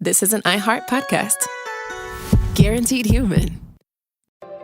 this is an iHeart podcast. Guaranteed human.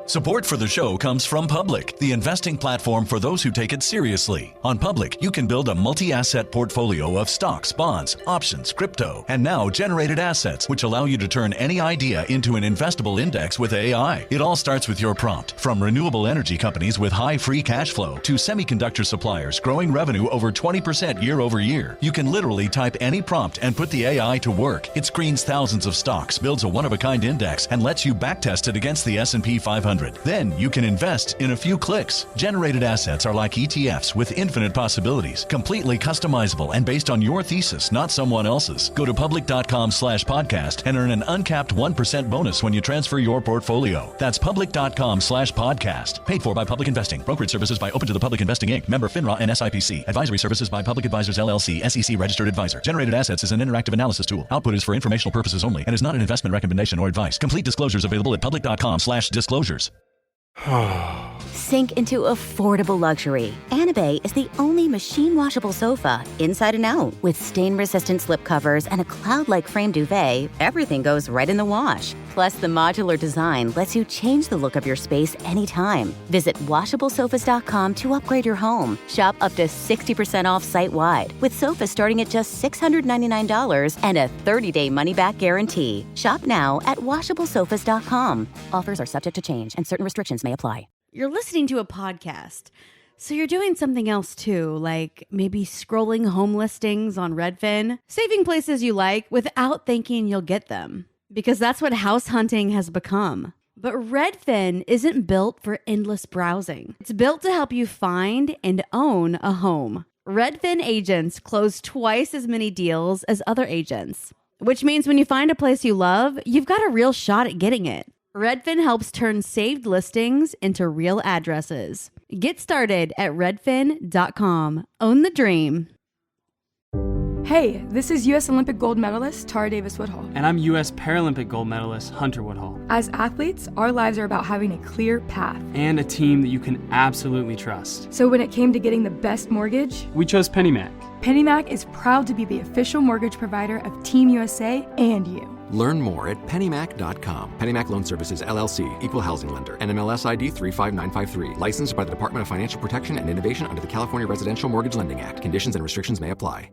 Support for the show comes from Public, the investing platform for those who take it seriously. On Public, you can build a multi-asset portfolio of stocks, bonds, options, crypto, and now generated assets, which allow you to turn any idea into an investable index with AI. It all starts with your prompt. From renewable energy companies with high free cash flow to semiconductor suppliers growing revenue over 20% year over year, you can literally type any prompt and put the AI to work. It screens thousands of stocks, builds a one-of-a-kind index, and lets you backtest it against the S&P 500. Then you can invest in a few clicks. Generated assets are like ETFs with infinite possibilities, completely customizable and based on your thesis, not someone else's. Go to public.com/podcast and earn an uncapped 1% bonus when you transfer your portfolio. That's public.com/podcast. Paid for by Public Investing. Brokerage services by Open to the Public Investing Inc. Member FINRA and SIPC. Advisory services by Public Advisors LLC, SEC registered advisor. Generated assets is an interactive analysis tool. Output is for informational purposes only and is not an investment recommendation or advice. Complete disclosures available at public.com/disclosures. Sink into affordable luxury. Anabay is the only machine-washable sofa, inside and out. With stain-resistant slip covers and a cloud-like frame duvet, everything goes right in the wash. Plus, the modular design lets you change the look of your space anytime. Visit WashableSofas.com to upgrade your home. Shop up to 60% off site-wide, with sofas starting at just $699 and a 30-day money-back guarantee. Shop now at WashableSofas.com. Offers are subject to change, and certain restrictions may apply. You're listening to a podcast, so you're doing something else too, like maybe scrolling home listings on Redfin, saving places you like without thinking you'll get them, because that's what house hunting has become. But Redfin isn't built for endless browsing. It's built to help you find and own a home. Redfin agents close twice as many deals as other agents, which means when you find a place you love, you've got a real shot at getting it. Redfin helps turn saved listings into real addresses. Get started at redfin.com. Own the dream. Hey, this is U.S. Olympic gold medalist Tara Davis Woodhull. And I'm U.S. Paralympic gold medalist Hunter Woodhull. As athletes, our lives are about having a clear path. And a team that you can absolutely trust. So when it came to getting the best mortgage, we chose PennyMac. PennyMac is proud to be the official mortgage provider of Team USA and you. Learn more at pennymac.com. PennyMac Loan Services, LLC, Equal Housing Lender, NMLS ID 35953. Licensed by the Department of Financial Protection and Innovation under the California Residential Mortgage Lending Act. Conditions and restrictions may apply.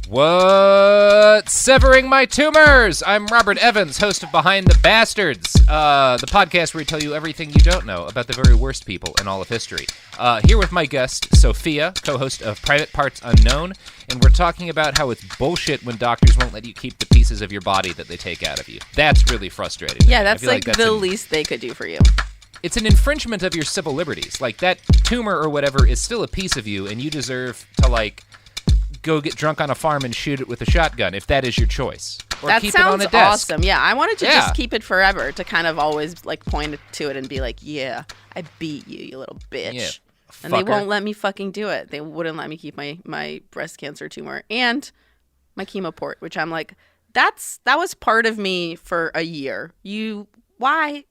What's severing my tumors? I'm Robert Evans, host of Behind the Bastards, the podcast where we tell you everything you don't know about the very worst people in all of history. Here with my guest, Sofiya, co-host of Private Parts Unknown, and we're talking about how it's bullshit when doctors won't let you keep the pieces of your body that they take out of you. That's really frustrating. Yeah, that's like the least they could do for you. It's an infringement of your civil liberties. Like, that tumor or whatever is still a piece of you, and you deserve to, like, go get drunk on a farm and shoot it with a shotgun if that is your choice. Or that keep sounds it on a desk. Awesome. Yeah, I wanted to just keep it forever, to kind of always like point to it and be like, yeah, I beat you, you little bitch. Yeah, and they won't let me fucking do it. They wouldn't let me keep my breast cancer tumor and my chemo port, which I'm like, that was part of me for a year. Why?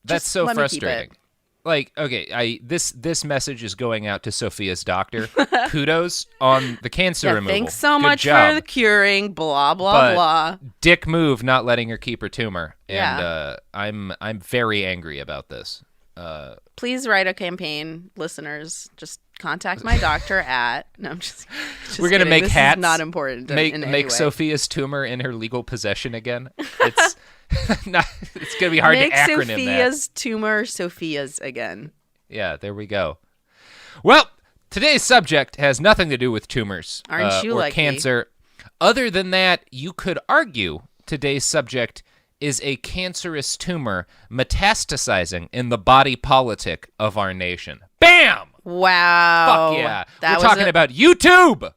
That's just so let frustrating. Me keep it. Like, okay, this message is going out to Sofiya's doctor. Kudos on the cancer removal. Thanks so Good much job. for the curing. Blah blah but blah. Dick move, not letting her keep her tumor. Yeah. And I'm very angry about this. Please write a campaign, listeners. Just contact my doctor at. No, I'm just we're gonna kidding. make This hats. Is not important. Make in any way. Sofiya's tumor in her legal possession again. It's it's gonna be hard Make to acronym Sofiya's that. tumor Sofiya's again. Yeah, there we go. Well, today's subject has nothing to do with tumors Aren't you or lucky? cancer. Other than that, you could argue today's subject is a cancerous tumor metastasizing in the body politic of our nation. Bam! Wow. Fuck yeah. That We're was talking about YouTube.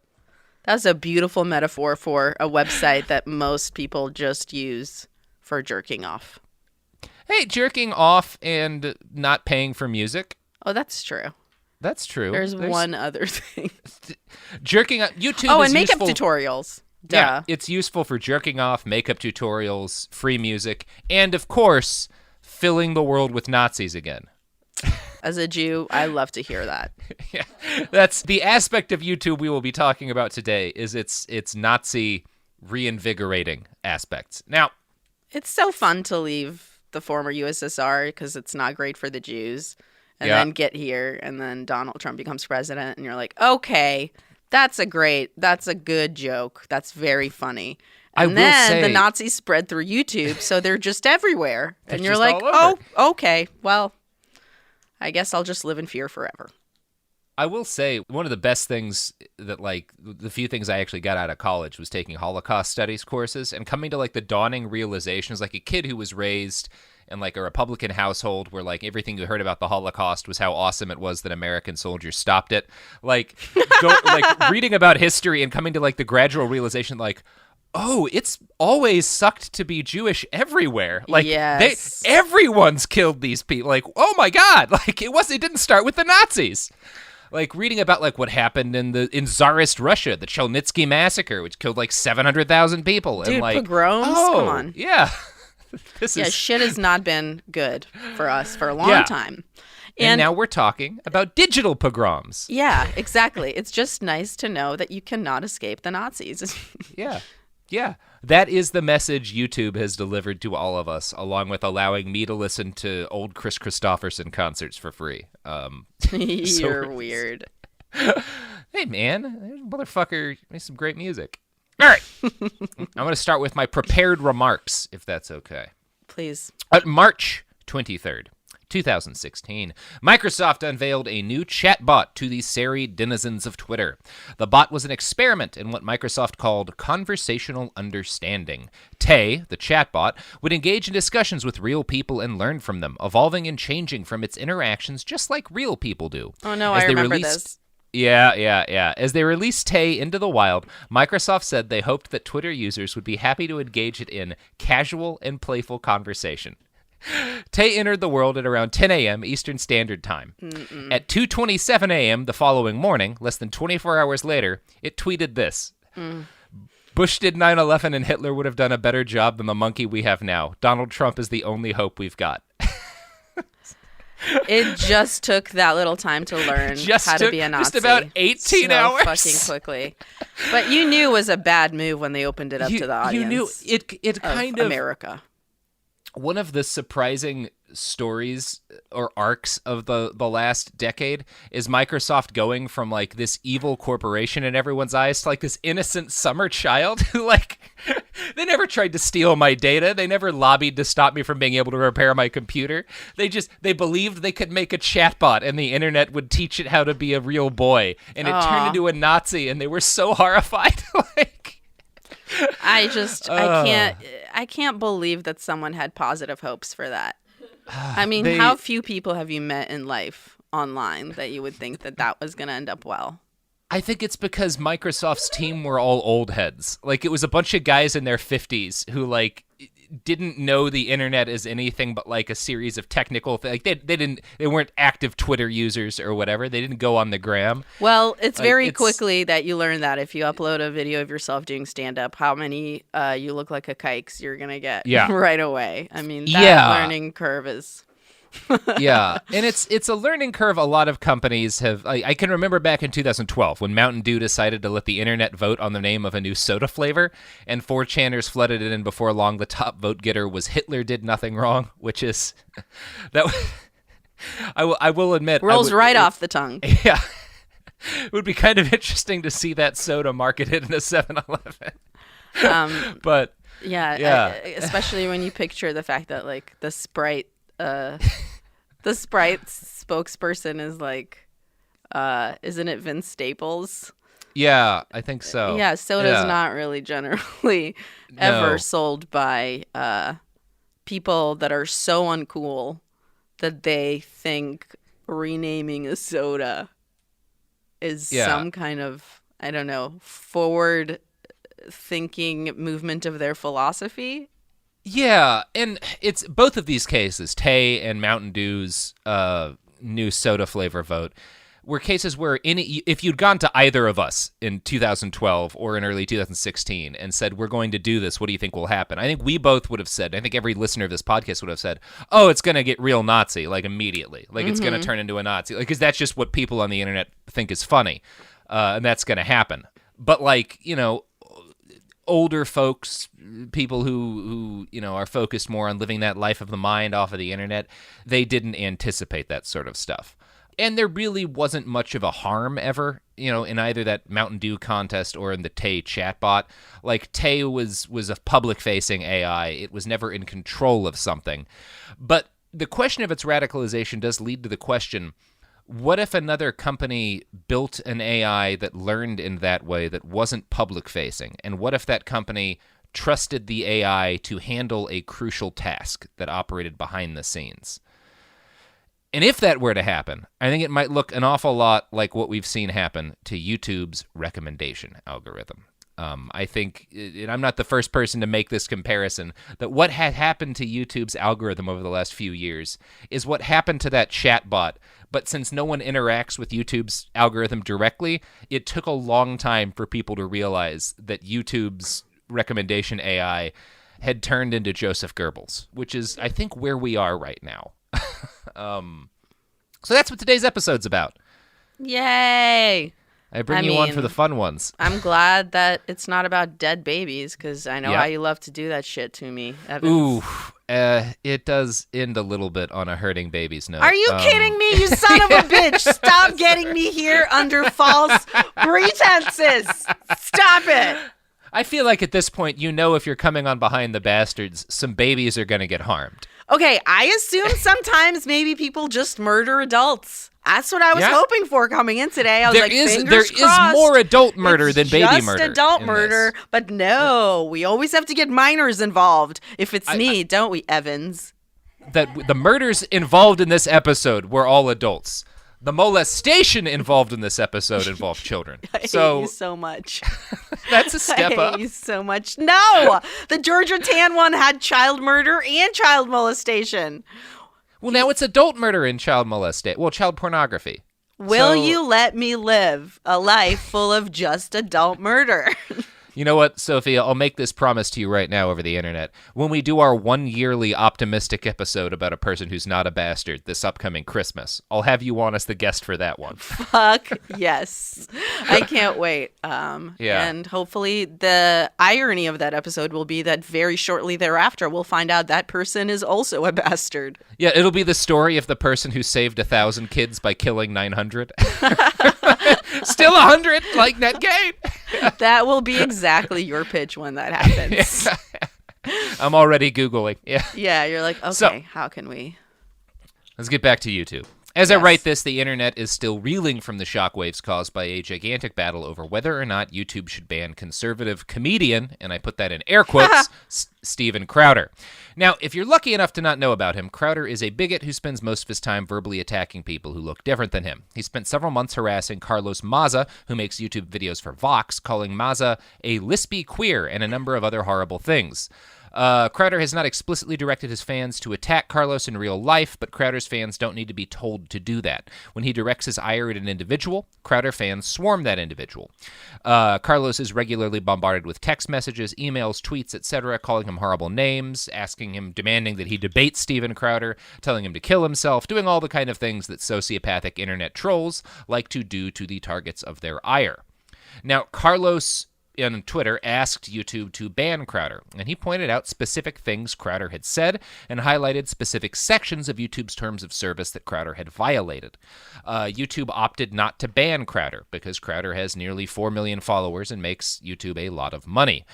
That was a beautiful metaphor for a website that most people just use for jerking off. Hey, jerking off and not paying for music. Oh, that's true. That's true. There's one other thing. Jerking off. YouTube Oh, is and makeup useful. tutorials. Duh. Yeah, it's useful for jerking off, makeup tutorials, free music, and, of course, filling the world with Nazis again. As a Jew, I love to hear that. Yeah, that's the aspect of YouTube we will be talking about today. Is its Nazi reinvigorating aspects. Now, it's so fun to leave the former USSR because it's not great for the Jews, and then get here, and then Donald Trump becomes president, and you're like, okay, that's a good joke. That's very funny. And then the Nazis spread through YouTube, so they're just everywhere. And you're like, oh, okay, well, I guess I'll just live in fear forever. I will say one of the best things that, like, the few things I actually got out of college was taking Holocaust studies courses and coming to, like, the dawning realization as, like, a kid who was raised in, like, a Republican household where, like, everything you heard about the Holocaust was how awesome it was that American soldiers stopped it. Like, reading about history and coming to, like, the gradual realization, like, oh, it's always sucked to be Jewish everywhere. Like, everyone's killed these people. Like, oh my God! Like, it didn't start with the Nazis. Like, reading about, like, what happened in Tsarist Russia, the Chelnitsky massacre, which killed like 700,000 people. Dude, and, like, pogroms. Come on. Yeah. Shit has not been good for us for a long time. And now we're talking about digital pogroms. Yeah, exactly. It's just nice to know that you cannot escape the Nazis. Yeah, that is the message YouTube has delivered to all of us, along with allowing me to listen to old Chris Christopherson concerts for free. You're weird. Hey, man, motherfucker makes some great music. All right, I'm going to start with my prepared remarks, if that's okay. Please. March 23rd. 2016, Microsoft unveiled a new chatbot to the serried denizens of Twitter. The bot was an experiment in what Microsoft called conversational understanding. Tay, the chatbot, would engage in discussions with real people and learn from them, evolving and changing from its interactions just like real people do. Oh no, I remember this. Yeah. As they released Tay into the wild, Microsoft said they hoped that Twitter users would be happy to engage it in casual and playful conversation. Tay entered the world at around 10 a.m. Eastern Standard Time. At 2:27 a.m. the following morning, less than 24 hours later, it tweeted this. Bush did 9/11 and Hitler would have done a better job than the monkey we have now. Donald Trump is the only hope we've got. It just took that little time to learn how to be a Nazi. Just about 18 hours. Fucking quickly. But you knew it was a bad move when they opened it up to the audience. You knew it kind of America. One of the surprising stories or arcs of the last decade is Microsoft going from like this evil corporation in everyone's eyes to like this innocent summer child who like they never tried to steal my data. They never lobbied to stop me from being able to repair my computer. They believed they could make a chatbot and the internet would teach it how to be a real boy, and it turned into a Nazi, and they were so horrified. Like, I can't believe that someone had positive hopes for that. I mean, how few people have you met in life online that you would think that was going to end up well? I think it's because Microsoft's team were all old heads. Like, it was a bunch of guys in their 50s who like didn't know the internet as anything but like a series of technical things. Like they weren't active Twitter users or whatever. They didn't go on the gram. Well, it's very quickly that you learn that if you upload a video of yourself doing stand-up, how many you look like a kikes you're gonna get right away. I mean, that learning curve is yeah, and it's a learning curve. A lot of companies have. I can remember back in 2012 when Mountain Dew decided to let the internet vote on the name of a new soda flavor, and 4chaners flooded it in before long. The top vote getter was Hitler did nothing wrong, which is that. I will admit rolls right off the tongue. Yeah, it would be kind of interesting to see that soda marketed in a 7-Eleven. But yeah, especially when you picture the fact that like the Sprite spokesperson is like, isn't it Vince Staples? Yeah, I think so. Yeah, soda's not really generally ever sold by people that are so uncool that they think renaming a soda is some kind of, I don't know, forward thinking movement of their philosophy. Yeah, and it's both of these cases, Tay and Mountain Dew's new soda flavor vote. were cases where if you'd gone to either of us in 2012 or in early 2016 and said, we're going to do this, what do you think will happen? I think we both would have said, I think every listener of this podcast would have said, oh, it's going to get real Nazi, like immediately. Like it's going to turn into a Nazi. Because that's just what people on the internet think is funny. And that's going to happen. But like, older folks, people who are focused more on living that life of the mind off of the internet, they didn't anticipate that sort of stuff. And there really wasn't much of a harm ever, in either that Mountain Dew contest or in the Tay chatbot. Like, Tay was a public-facing AI. It was never in control of something. But the question of its radicalization does lead to the question, what if another company built an AI that learned in that way that wasn't public-facing? And what if that company trusted the AI to handle a crucial task that operated behind the scenes? And if that were to happen, I think it might look an awful lot like what we've seen happen to YouTube's recommendation algorithm. I think, and I'm not the first person to make this comparison, that what had happened to YouTube's algorithm over the last few years is what happened to that chatbot. But since no one interacts with YouTube's algorithm directly, it took a long time for people to realize that YouTube's recommendation AI had turned into Joseph Goebbels, which is, I think, where we are right now. So that's what today's episode's about. Yay! I bring you on for the fun ones. I'm glad that it's not about dead babies, because I know how you love to do that shit to me, Evans. Ooh, it does end a little bit on a hurting baby's note. Are you kidding me, you son of a bitch? Stop getting me here under false pretenses. Stop it. I feel like at this point, if you're coming on Behind the Bastards, some babies are going to get harmed. Okay, I assume sometimes maybe people just murder adults. That's what I was hoping for coming in today. I was there is more adult murder than baby murder. Just adult murder, but no, we always have to get minors involved if it's need, don't we, Evans? That the murders involved in this episode were all adults. The molestation involved in this episode involved children. I hate you so much. That's a step up. I hate you so much. No! The Georgia Tan one had child murder and child molestation. Well, now it's adult murder and child molestation. Well, child pornography. Will you let me live a life full of just adult murder? You know what, Sophia? I'll make this promise to you right now over the internet. When we do our one yearly optimistic episode about a person who's not a bastard this upcoming Christmas, I'll have you on as the guest for that one. Fuck yes. I can't wait. And hopefully the irony of that episode will be that very shortly thereafter we'll find out that person is also a bastard. Yeah, it'll be the story of the person who saved 1,000 kids by killing 900. Still 100, like net gain. That will be exactly your pitch when that happens. I'm already Googling. Yeah. Yeah, you're like, okay, how can we? Let's get back to YouTube. As I write this, the internet is still reeling from the shockwaves caused by a gigantic battle over whether or not YouTube should ban conservative comedian, and I put that in air quotes, Steven Crowder. Now, if you're lucky enough to not know about him, Crowder is a bigot who spends most of his time verbally attacking people who look different than him. He spent several months harassing Carlos Maza, who makes YouTube videos for Vox, calling Maza a lispy queer and a number of other horrible things. Crowder has not explicitly directed his fans to attack Carlos in real life, but Crowder's fans don't need to be told to do that. When he directs his ire at an individual, Crowder fans swarm that individual. Carlos is regularly bombarded with text messages, emails, tweets, etc., calling him horrible names, demanding that he debate Steven Crowder, telling him to kill himself, doing all the kind of things that sociopathic internet trolls like to do to the targets of their ire. Now, Carlos on Twitter asked YouTube to ban Crowder, and he pointed out specific things Crowder had said and highlighted specific sections of YouTube's terms of service that Crowder had violated. YouTube opted not to ban Crowder because Crowder has nearly 4 million followers and makes YouTube a lot of money.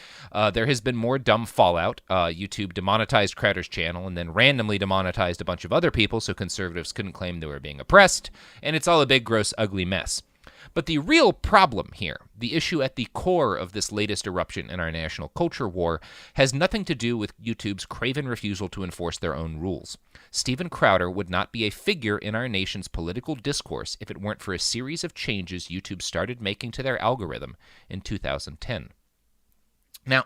There has been more dumb fallout. YouTube demonetized Crowder's channel and then randomly demonetized a bunch of other people so conservatives couldn't claim they were being oppressed, and it's all a big, gross, ugly mess. But the real problem here, the issue at the core of this latest eruption in our national culture war, has nothing to do with YouTube's craven refusal to enforce their own rules. Steven Crowder would not be a figure in our nation's political discourse if it weren't for a series of changes YouTube started making to their algorithm in 2010. Now,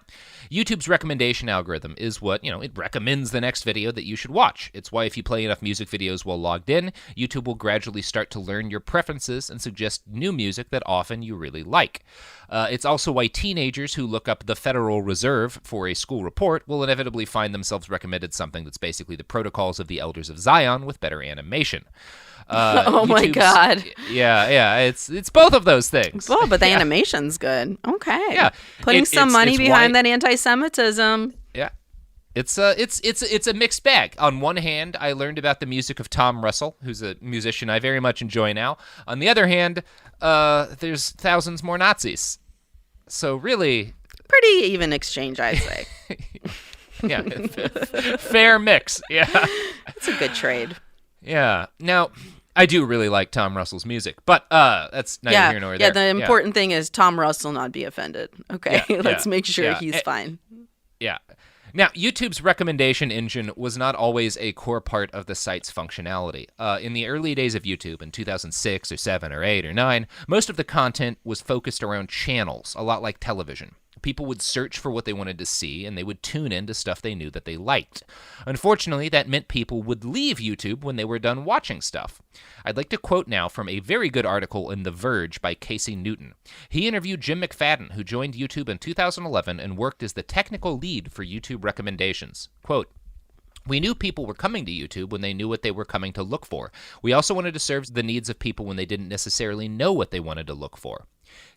YouTube's recommendation algorithm is what, it recommends the next video that you should watch. It's why if you play enough music videos while logged in, YouTube will gradually start to learn your preferences and suggest new music that often you really like. It's also why teenagers who look up the Federal Reserve for a school report will inevitably find themselves recommended something that's basically the Protocols of the Elders of Zion with better animation. Oh my God. Yeah, it's both of those things. Oh, but the animation's good. Okay. Yeah. Putting some money behind why, that anti-Semitism. Yeah. It's a mixed bag. On one hand, I learned about the music of Tom Russell, who's a musician I very much enjoy now. On the other hand, there's thousands more Nazis. So really, pretty even exchange, I'd say. Yeah. Fair mix. Yeah. It's a good trade. Yeah. Now, I do really like Tom Russell's music, but that's neither here nor there. Yeah, the important thing is Tom Russell not be offended. Okay, let's make sure he's fine. Yeah. Now, YouTube's recommendation engine was not always a core part of the site's functionality. In the early days of YouTube, in 2006 or 7 or 8 or 9, most of the content was focused around channels, a lot like television. People would search for what they wanted to see, and they would tune in to stuff they knew that they liked. Unfortunately, that meant people would leave YouTube when they were done watching stuff. I'd like to quote now from a very good article in The Verge by Casey Newton. He interviewed Jim McFadden, who joined YouTube in 2011 and worked as the technical lead for YouTube recommendations. Quote, "We knew people were coming to YouTube when they knew what they were coming to look for. We also wanted to serve the needs of people when they didn't necessarily know what they wanted to look for."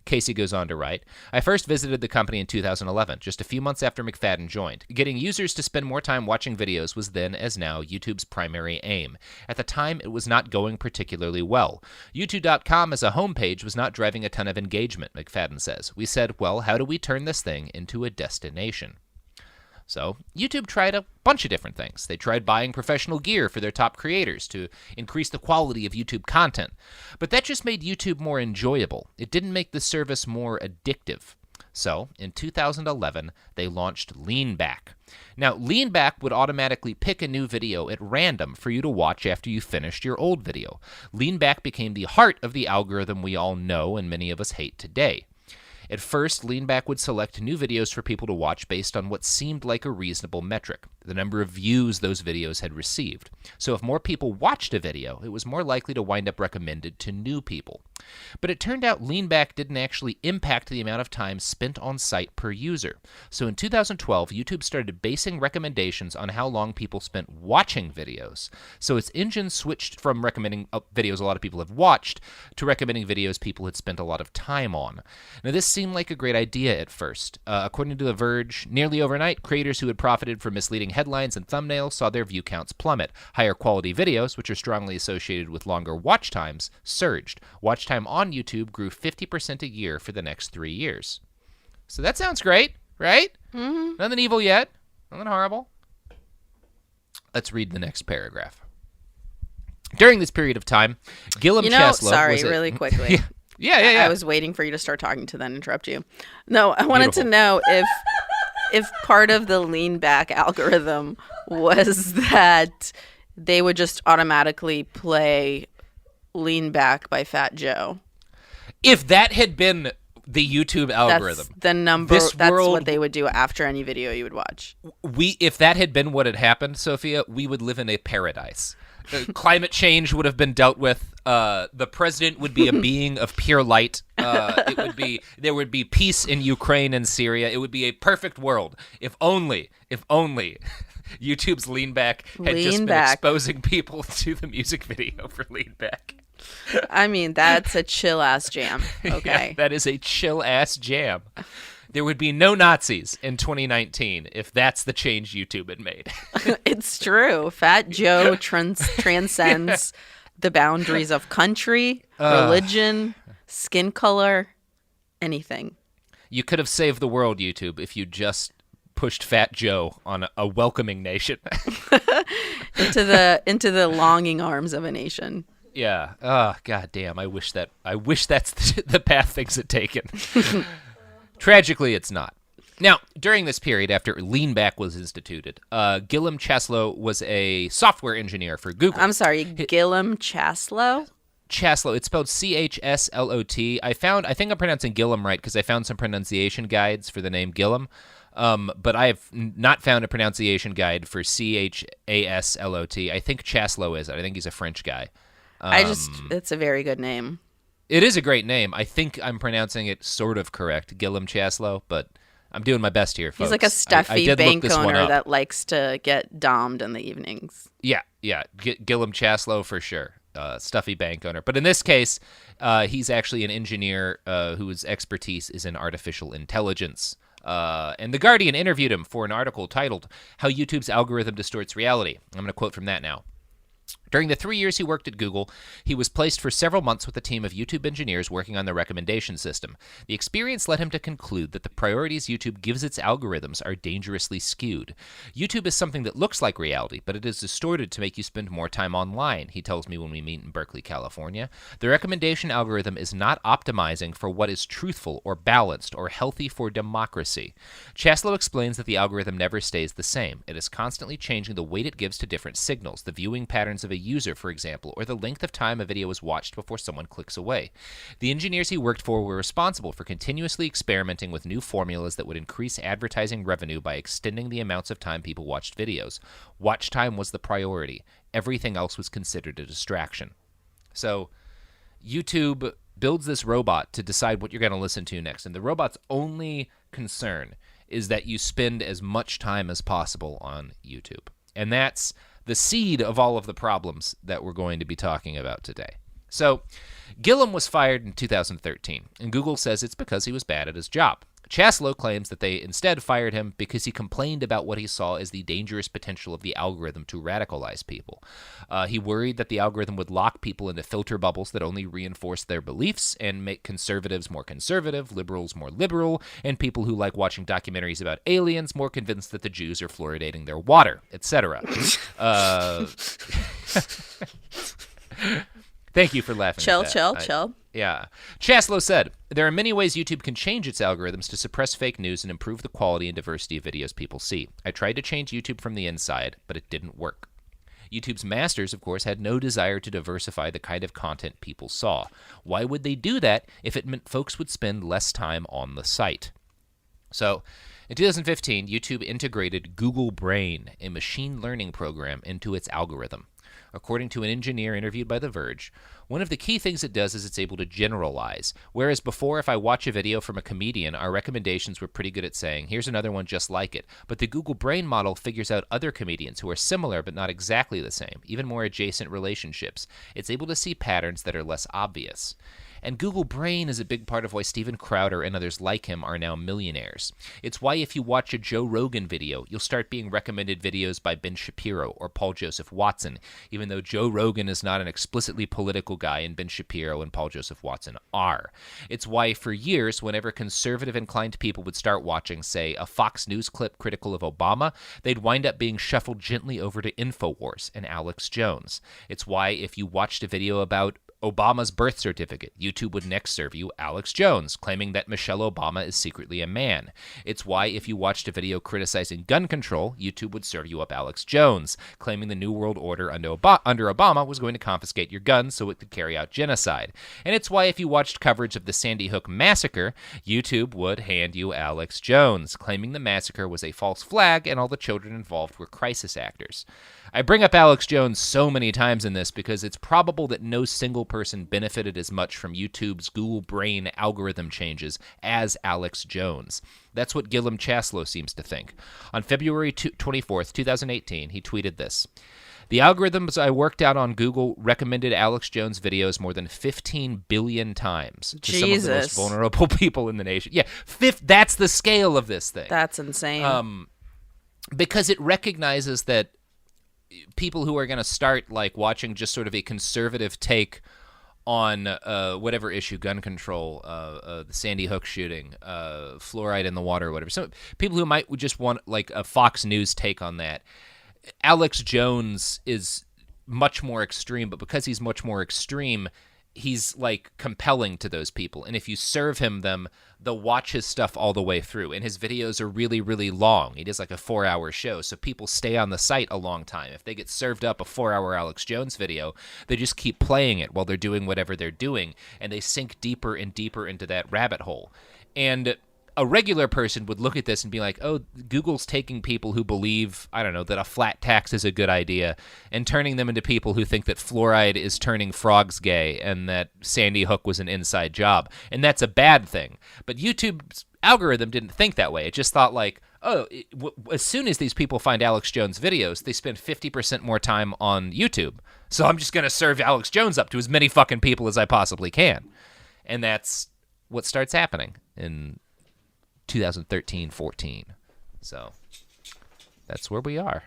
Casey goes on to write, "I first visited the company in 2011, just a few months after McFadden joined. Getting users to spend more time watching videos was then, as now, YouTube's primary aim. At the time, it was not going particularly well. YouTube.com as a homepage was not driving a ton of engagement," McFadden says. "We said, well, how do we turn this thing into a destination?" So, YouTube tried a bunch of different things. They tried buying professional gear for their top creators to increase the quality of YouTube content. But that just made YouTube more enjoyable. It didn't make the service more addictive. So, in 2011, they launched Leanback. Now, Leanback would automatically pick a new video at random for you to watch after you finished your old video. Leanback became the heart of the algorithm we all know and many of us hate today. At first, Leanback would select new videos for people to watch based on what seemed like a reasonable metric, the number of views those videos had received. So if more people watched a video, it was more likely to wind up recommended to new people. But it turned out Leanback didn't actually impact the amount of time spent on site per user. So in 2012, YouTube started basing recommendations on how long people spent watching videos. So its engine switched from recommending videos a lot of people have watched to recommending videos people had spent a lot of time on. Now this seemed like a great idea at first. According to The Verge, nearly overnight, creators who had profited from misleading headlines and thumbnails saw their view counts plummet. Higher quality videos, which are strongly associated with longer watch times, surged. Watch time on YouTube grew 50% a year for the next 3 years. So that sounds great, right? Mm-hmm. Nothing evil yet. Nothing horrible. Let's read the next paragraph. During this period of time, Gillum Cheslow sorry, really quickly. Yeah. I was waiting for you to start talking to then interrupt you. No, I wanted to know if part of the Leanback algorithm was that they would just automatically play Leanback by Fat Joe. If that had been the YouTube algorithm, that's the number. That's what they would do after any video you would watch. If that had been what had happened, Sophia, we would live in a paradise. Climate change would have been dealt with. The president would be a being of pure light. There would be peace in Ukraine and Syria. It would be a perfect world. If only YouTube's Leanback had just been exposing people to the music video for Leanback. I mean, that's a chill ass jam. Okay, yeah, that is a chill ass jam. There would be no Nazis in 2019 if that's the change YouTube had made. It's true. Fat Joe transcends the boundaries of country, religion, skin color, anything. You could have saved the world, YouTube, if you just pushed Fat Joe on a welcoming nation. into the longing arms of a nation. Yeah. Oh, God damn. I wish that's the path things had taken. Tragically, it's not. Now, during this period, after Leanback was instituted, Gillum Cheslow was a software engineer for Google. I'm sorry, Gillum Cheslow? Chaslow. It's spelled Chslot. I think I'm pronouncing Gillum right because I found some pronunciation guides for the name Gillum. But I have not found a pronunciation guide for Chaslot. I think Chaslow is it. I think he's a French guy. It's a very good name. It is a great name. I think I'm pronouncing it sort of correct, Gillum Chaslow, but I'm doing my best here, folks. He's like a stuffy bank owner that likes to get dommed in the evenings. Yeah, Gillum Chaslow for sure. Stuffy bank owner. But in this case, he's actually an engineer whose expertise is in artificial intelligence. And The Guardian interviewed him for an article titled How YouTube's Algorithm Distorts Reality. I'm going to quote from that now. During the 3 years he worked at Google, he was placed for several months with a team of YouTube engineers working on the recommendation system. The experience led him to conclude that the priorities YouTube gives its algorithms are dangerously skewed. YouTube is something that looks like reality, but it is distorted to make you spend more time online, he tells me when we meet in Berkeley, California. The recommendation algorithm is not optimizing for what is truthful or balanced or healthy for democracy. Chaslow explains that the algorithm never stays the same. It is constantly changing the weight it gives to different signals, the viewing patterns of a user, for example, or the length of time a video is watched before someone clicks away. The engineers he worked for were responsible for continuously experimenting with new formulas that would increase advertising revenue by extending the amounts of time people watched videos. Watch time was the priority. Everything else was considered a distraction. So, YouTube builds this robot to decide what you're going to listen to next, and the robot's only concern is that you spend as much time as possible on YouTube. And that's the seed of all of the problems that we're going to be talking about today. So, Gillum was fired in 2013, and Google says it's because he was bad at his job. Chaslow claims that they instead fired him because he complained about what he saw as the dangerous potential of the algorithm to radicalize people. He worried that the algorithm would lock people into filter bubbles that only reinforce their beliefs and make conservatives more conservative, liberals more liberal, and people who like watching documentaries about aliens more convinced that the Jews are fluoridating their water, etc. Thank you for laughing at that. Chill. Yeah. Chaslow said, there are many ways YouTube can change its algorithms to suppress fake news and improve the quality and diversity of videos people see. I tried to change YouTube from the inside, but it didn't work. YouTube's masters, of course, had no desire to diversify the kind of content people saw. Why would they do that if it meant folks would spend less time on the site? So, in 2015, YouTube integrated Google Brain, a machine learning program, into its algorithm. According to an engineer interviewed by The Verge, one of the key things it does is it's able to generalize. Whereas before, if I watch a video from a comedian, our recommendations were pretty good at saying, here's another one just like it. But the Google Brain model figures out other comedians who are similar but not exactly the same, even more adjacent relationships. It's able to see patterns that are less obvious. And Google Brain is a big part of why Steven Crowder and others like him are now millionaires. It's why if you watch a Joe Rogan video, you'll start being recommended videos by Ben Shapiro or Paul Joseph Watson, even though Joe Rogan is not an explicitly political guy and Ben Shapiro and Paul Joseph Watson are. It's why for years, whenever conservative-inclined people would start watching, say, a Fox News clip critical of Obama, they'd wind up being shuffled gently over to InfoWars and Alex Jones. It's why if you watched a video about Obama's birth certificate, YouTube would next serve you Alex Jones, claiming that Michelle Obama is secretly a man. It's why if you watched a video criticizing gun control, YouTube would serve you up Alex Jones, claiming the New World Order under Obama was going to confiscate your guns so it could carry out genocide. And it's why if you watched coverage of the Sandy Hook massacre, YouTube would hand you Alex Jones, claiming the massacre was a false flag and all the children involved were crisis actors. I bring up Alex Jones so many times in this because it's probable that no single person benefited as much from YouTube's Google Brain algorithm changes as Alex Jones. That's what Gillum Chaslow seems to think. On February 24th, 2018, he tweeted this. The algorithms I worked out on Google recommended Alex Jones videos more than 15 billion times to some of the most vulnerable people in the nation. Yeah, that's the scale of this thing. That's insane. Because it recognizes that people who are going to start like watching just sort of a conservative take on whatever issue, gun control, the Sandy Hook shooting, fluoride in the water, or whatever. So people who might just want like a Fox News take on that. Alex Jones is much more extreme, but because he's much more extreme, he's like compelling to those people. And if you serve him them, they'll watch his stuff all the way through. And his videos are really, really long. He does like a 4-hour show. So people stay on the site a long time. If they get served up a 4-hour Alex Jones video, they just keep playing it while they're doing whatever they're doing. And they sink deeper and deeper into that rabbit hole. And a regular person would look at this and be like, oh, Google's taking people who believe, I don't know, that a flat tax is a good idea and turning them into people who think that fluoride is turning frogs gay and that Sandy Hook was an inside job. And that's a bad thing. But YouTube's algorithm didn't think that way. It just thought like, oh, as soon as these people find Alex Jones videos, they spend 50% more time on YouTube. So I'm just going to serve Alex Jones up to as many fucking people as I possibly can. And that's what starts happening in 2013-14. So that's where we are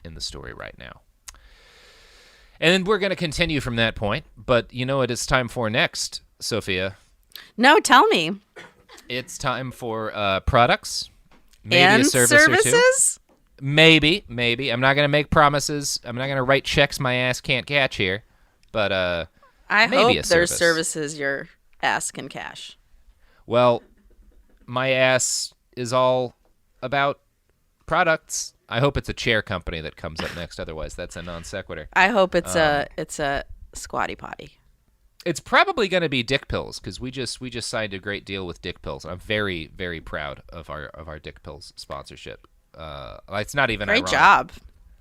in the story right now. And we're going to continue from that point. But you know what it's time for next, Sofiya? No, tell me. It's time for products. Maybe and a services? Or two. Maybe. I'm not going to make promises. I'm not going to write checks my ass can't catch here. But I maybe hope there's services your ass can cash. Well, my ass is all about products. I hope it's a chair company that comes up next. Otherwise, that's a non sequitur. I hope it's a squatty potty. It's probably going to be Dick Pills because we just signed a great deal with Dick Pills. I'm very, very proud of our Dick Pills sponsorship. It's not even great ironic. job.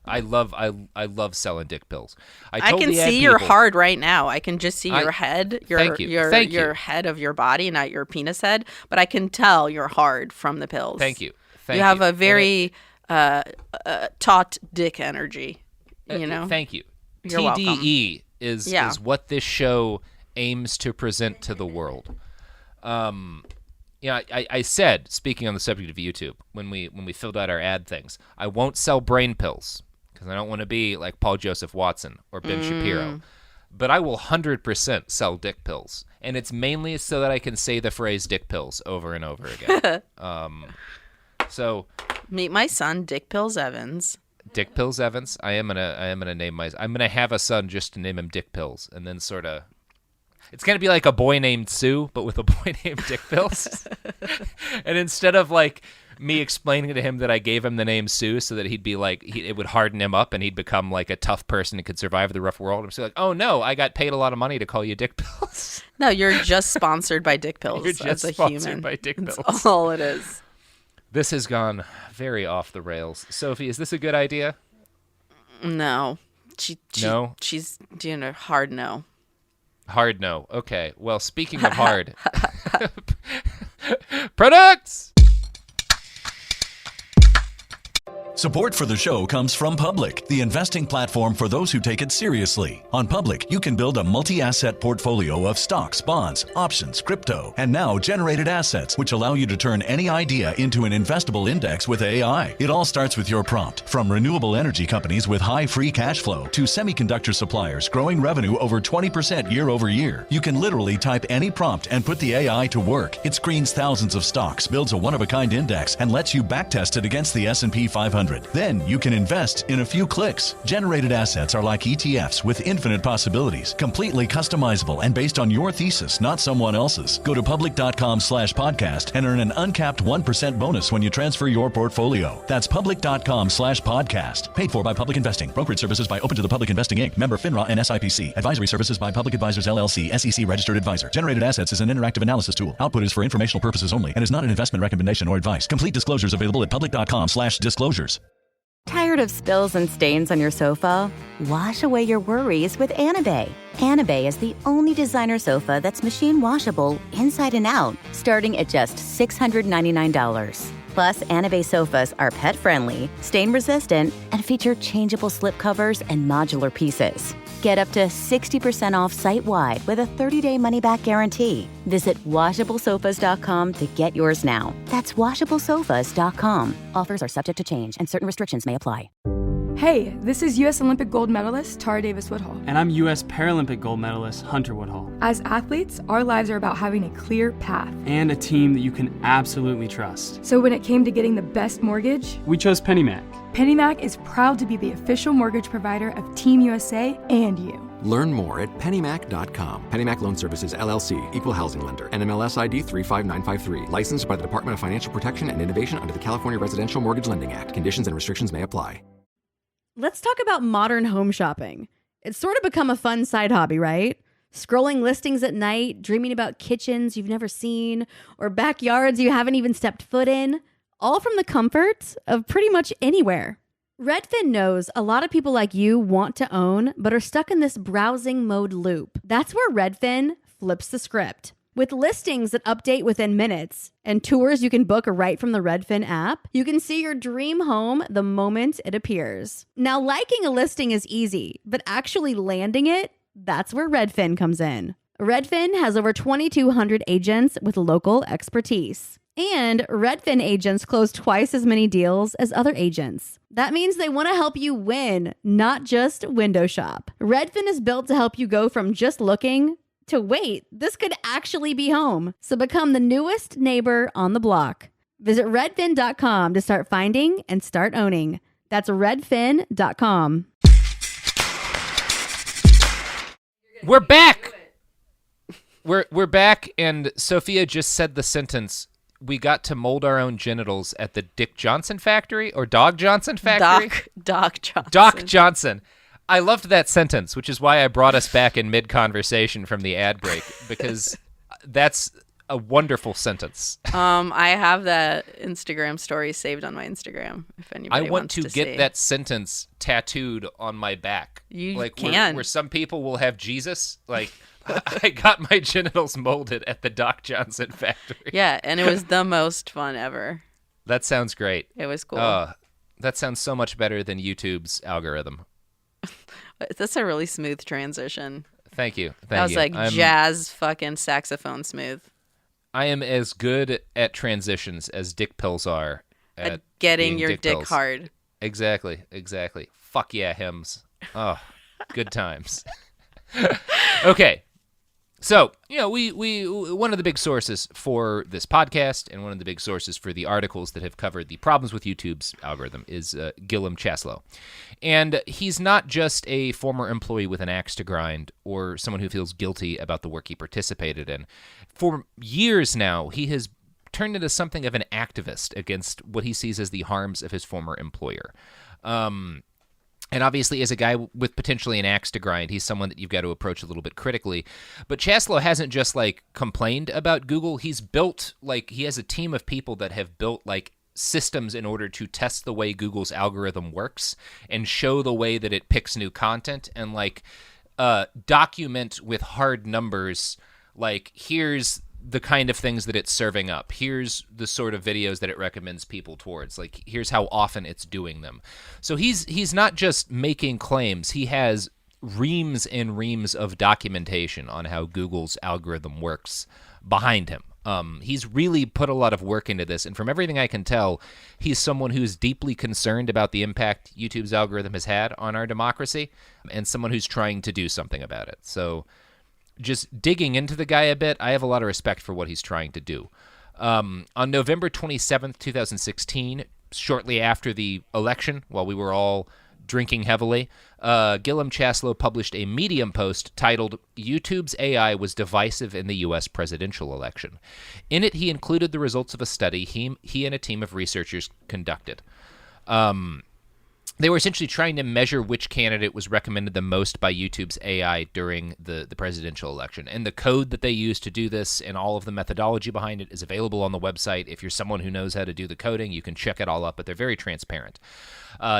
I love selling Dick Pills. I can see your hard right now. I can just see your head, your head of your body, not your penis head. But I can tell you're hard from the pills. Thank you. You have a very taut dick energy. You know. Thank you. You're TDE is what this show aims to present to the world. I said, speaking on the subject of YouTube, when we filled out our ad things, I won't sell brain pills because I don't want to be like Paul Joseph Watson or Ben Shapiro. But I will 100% sell dick pills. And it's mainly so that I can say the phrase dick pills over and over again. So meet my son, Dick Pills Evans. Dick Pills Evans. I'm gonna have a son just to name him Dick Pills, and then sort of. It's going to be like a boy named Sue, but with a boy named Dick Pills. And instead of like me explaining to him that I gave him the name Sue so that he'd be like, it would harden him up and he'd become like a tough person who could survive the rough world. I'm just like, oh no, I got paid a lot of money to call you Dick Pills. No, you're just sponsored by Dick Pills. You're just sponsored by Dick Pills. That's all it is. This has gone very off the rails. Sophie, is this a good idea? No. No? She's doing a hard no. Hard no. Okay. Well, speaking of hard, products! Support for the show comes from Public, the investing platform for those who take it seriously. On Public, you can build a multi-asset portfolio of stocks, bonds, options, crypto, and now generated assets, which allow you to turn any idea into an investable index with AI. It all starts with your prompt. From renewable energy companies with high free cash flow to semiconductor suppliers growing revenue over 20% year over year, you can literally type any prompt and put the AI to work. It screens thousands of stocks, builds a one-of-a-kind index, and lets you backtest it against the S&P 500. Then you can invest in a few clicks. Generated assets are like ETFs with infinite possibilities, completely customizable and based on your thesis, not someone else's. Go to public.com/podcast and earn an uncapped 1% bonus when you transfer your portfolio. That's public.com/podcast. Paid for by Public Investing. Brokerage services by Open to the Public Investing Inc. Member FINRA and SIPC. Advisory services by Public Advisors LLC, SEC registered advisor. Generated assets is an interactive analysis tool. Output is for informational purposes only and is not an investment recommendation or advice. Complete disclosures available at public.com/disclosures. Tired of spills and stains on your sofa? Wash away your worries with Anabay. Anabay is the only designer sofa that's machine washable inside and out, starting at just $699. Plus, Anabay sofas are pet-friendly, stain-resistant, and feature changeable slip covers and modular pieces. Get up to 60% off site-wide with a 30-day money-back guarantee. Visit washablesofas.com to get yours now. That's washablesofas.com. Offers are subject to change and certain restrictions may apply. Hey, this is U.S. Olympic gold medalist Tara Davis-Woodhull. And I'm U.S. Paralympic gold medalist Hunter Woodhull. As athletes, our lives are about having a clear path. And a team that you can absolutely trust. So when it came to getting the best mortgage, we chose PennyMac. PennyMac is proud to be the official mortgage provider of Team USA and you. Learn more at pennymac.com. PennyMac Loan Services, LLC, Equal Housing Lender, NMLS ID 35953. Licensed by the Department of Financial Protection and Innovation under the California Residential Mortgage Lending Act. Conditions and restrictions may apply. Let's talk about modern home shopping. It's sort of become a fun side hobby, right? Scrolling listings at night, dreaming about kitchens you've never seen, or backyards you haven't even stepped foot in, all from the comfort of pretty much anywhere. Redfin knows a lot of people like you want to own, but are stuck in this browsing mode loop. That's where Redfin flips the script. With listings that update within minutes and tours you can book right from the Redfin app, you can see your dream home the moment it appears. Now, liking a listing is easy, but actually landing it, that's where Redfin comes in. Redfin has over 2,200 agents with local expertise. And Redfin agents close twice as many deals as other agents. That means they want to help you win, not just window shop. Redfin is built to help you go from just looking to wait, this could actually be home. So become the newest neighbor on the block. Visit redfin.com to start finding and start owning. That's redfin.com. We're back. We're back, and Sofiya just said the sentence, we got to mold our own genitals at the Dick Johnson factory or Dog Johnson factory? Doc Johnson. Doc Johnson. I loved that sentence, which is why I brought us back in mid-conversation from the ad break, because that's a wonderful sentence. I have that Instagram story saved on my Instagram, if anybody I want wants to get see. that sentence tattooed on my back. You like can. Where some people will have Jesus, like... I got my genitals molded at the Doc Johnson factory. Yeah, and it was the most fun ever. That sounds great. It was cool. That sounds so much better than YouTube's algorithm. That's a really smooth transition. Thank you. That was like jazz fucking saxophone smooth. I am as good at transitions as dick pills are at getting your dick pills. Hard. Exactly. Fuck yeah, hymns. Oh, good times. Okay. So, we one of the big sources for this podcast and one of the big sources for the articles that have covered the problems with YouTube's algorithm is Gilliam Chaslow. And he's not just a former employee with an axe to grind or someone who feels guilty about the work he participated in. For years now, he has turned into something of an activist against what he sees as the harms of his former employer. And obviously, as a guy with potentially an axe to grind, he's someone that you've got to approach a little bit critically. But Chaslow hasn't just, complained about Google. He's built, he has a team of people that have built, systems in order to test the way Google's algorithm works and show the way that it picks new content and, document with hard numbers, here's the kind of things that it's serving up. Here's the sort of videos that it recommends people towards. Here's how often it's doing them. So he's not just making claims. He has reams and reams of documentation on how Google's algorithm works behind him. He's really put a lot of work into this, and from everything I can tell, he's someone who's deeply concerned about the impact YouTube's algorithm has had on our democracy, and someone who's trying to do something about it. So just digging into the guy a bit, I have a lot of respect for what he's trying to do. On November 27th, 2016, shortly after the election, while we were all drinking heavily, Gilliam Chaslow published a Medium post titled, YouTube's AI was divisive in the U.S. presidential election. In it, he included the results of a study he and a team of researchers conducted. They were essentially trying to measure which candidate was recommended the most by YouTube's AI during the presidential election. And the code that they used to do this and all of the methodology behind it is available on the website. If you're someone who knows how to do the coding, you can check it all up, but they're very transparent.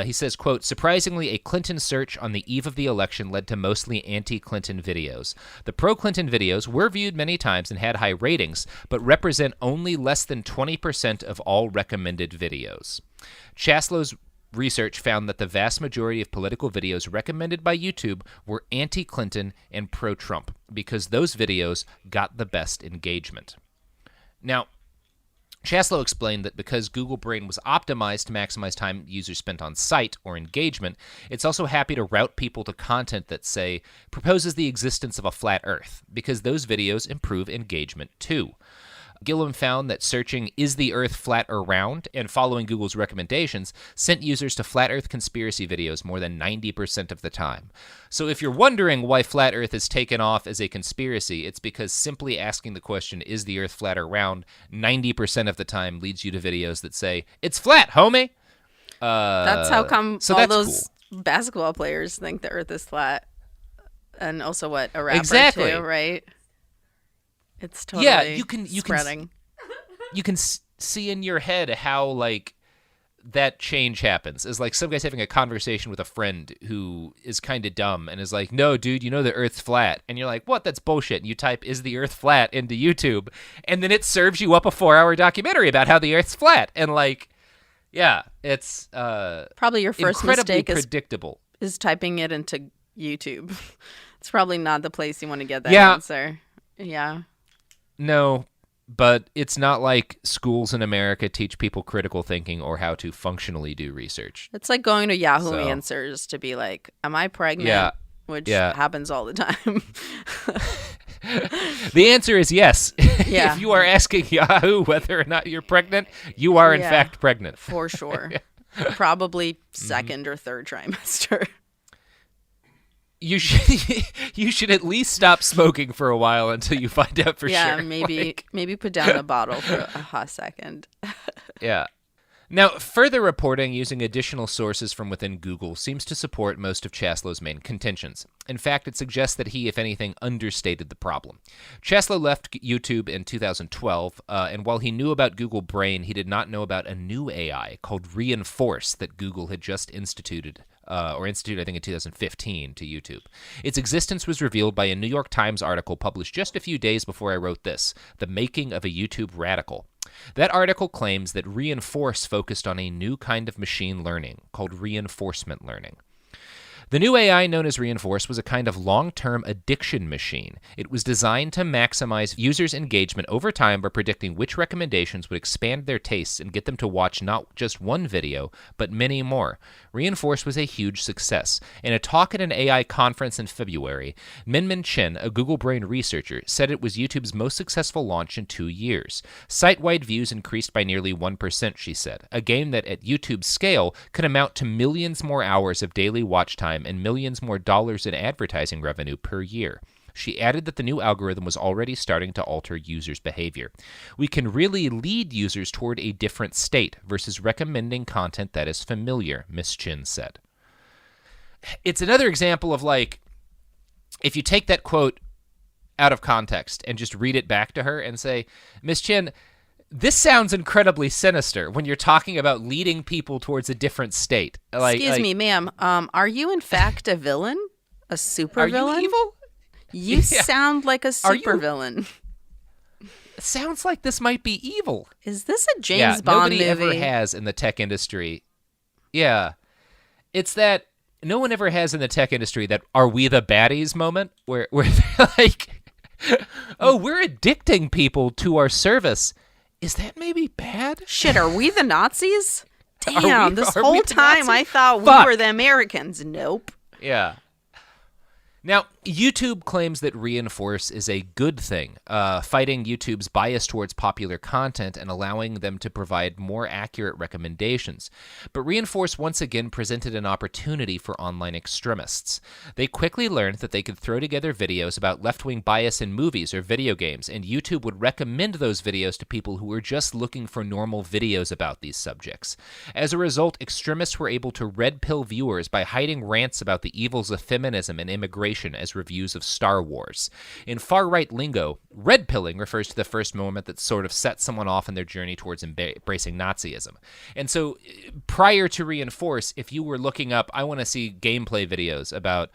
He says, quote, surprisingly, a Clinton search on the eve of the election led to mostly anti-Clinton videos. The pro-Clinton videos were viewed many times and had high ratings, but represent only less than 20% of all recommended videos. Chaslow's research found that the vast majority of political videos recommended by YouTube were anti-Clinton and pro-Trump because those videos got the best engagement. Now, Chaslow explained that because Google Brain was optimized to maximize time users spent on site or engagement, it's also happy to route people to content that, say, proposes the existence of a flat Earth, because those videos improve engagement too. Gillum found that searching "Is the Earth flat or round?" and following Google's recommendations sent users to flat Earth conspiracy videos more than 90% of the time. So if you're wondering why flat Earth is taken off as a conspiracy, it's because simply asking the question, "Is the Earth flat or round?" 90% of the time leads you to videos that say, "It's flat, homie." That's how come so all that's those basketball players think the Earth is flat. And also what, a rapper Exactly. too, right? It's totally spreading. You can see in your head how, like, that change happens. Is like some guy's having a conversation with a friend who is kind of dumb and is like, "No, dude, you know the Earth's flat." And you're like, "What? That's bullshit." And you type "Is the Earth flat?" into YouTube, and then it serves you up a 4-hour documentary about how the Earth's flat. And, like, yeah, it's probably your first incredibly mistake predictable. is typing it into YouTube. It's probably not the place you want to get that Yeah. answer. Yeah. No, but it's not like schools in America teach people critical thinking or how to functionally do research. It's like going to Yahoo So- Answers to be like, am I pregnant? Yeah. Which Yeah. happens all the time. The answer is yes. Yeah. If you are asking Yahoo whether or not you're pregnant, you are in Yeah. fact pregnant. For sure. Probably second or third trimester. You should at least stop smoking for a while until you find out for Yeah, sure. maybe put down the bottle for a hot second. Yeah. Now, further reporting using additional sources from within Google seems to support most of Chaslow's main contentions. In fact, it suggests that he, if anything, understated the problem. Chaslow left YouTube in 2012, and while he knew about Google Brain, he did not know about a new AI called Reinforce that Google had just instituted, I think, in 2015 to YouTube. Its existence was revealed by a New York Times article published just a few days before I wrote this, The Making of a YouTube Radical. That article claims that Reinforce focused on a new kind of machine learning called reinforcement learning. The new AI known as Reinforce was a kind of long-term addiction machine. It was designed to maximize users' engagement over time by predicting which recommendations would expand their tastes and get them to watch not just one video, but many more. Reinforce was a huge success. In a talk at an AI conference in February, Minmin Chen, a Google Brain researcher, said it was YouTube's most successful launch in 2 years. Site-wide views increased by nearly 1%, she said, a game that at YouTube's scale could amount to millions more hours of daily watch time and millions more dollars in advertising revenue per year. She added that the new algorithm was already starting to alter users' behavior. We can really lead users toward a different state versus recommending content that is familiar, Ms. Chin said. It's another example of, like, if you take that quote out of context and just read it back to her and say, Ms. Chin, this sounds incredibly sinister when you're talking about leading people towards a different state. Excuse me, ma'am. Are you in fact a villain? A super villain? Are you evil? You sound like a super villain. Sounds like this might be evil. Is this a James Bond movie? Nobody ever movie? has in the tech industry. Yeah. It's that no one ever has in the tech industry that "are we the baddies" moment where they're like, oh, we're addicting people to our service. Is that maybe bad? Shit, are we the Nazis? Are Damn, this we whole the time Nazis? I thought Fuck. we were the Americans. Nope. Yeah. Now, YouTube claims that Reinforce is a good thing, fighting YouTube's bias towards popular content and allowing them to provide more accurate recommendations. But Reinforce once again presented an opportunity for online extremists. They quickly learned that they could throw together videos about left-wing bias in movies or video games, and YouTube would recommend those videos to people who were just looking for normal videos about these subjects. As a result, extremists were able to red-pill viewers by hiding rants about the evils of feminism and immigration as reviews of Star Wars. In far-right lingo, red-pilling refers to the first moment that sort of sets someone off in their journey towards embracing Nazism. And so, prior to Reinforce, if you were looking up, I want to see gameplay videos about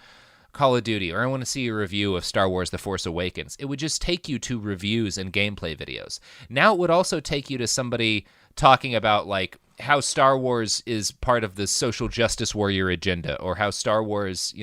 Call of Duty, or I want to see a review of Star Wars The Force Awakens, it would just take you to reviews and gameplay videos. Now it would also take you to somebody talking about, like, how Star Wars is part of the social justice warrior agenda, or how Star Wars,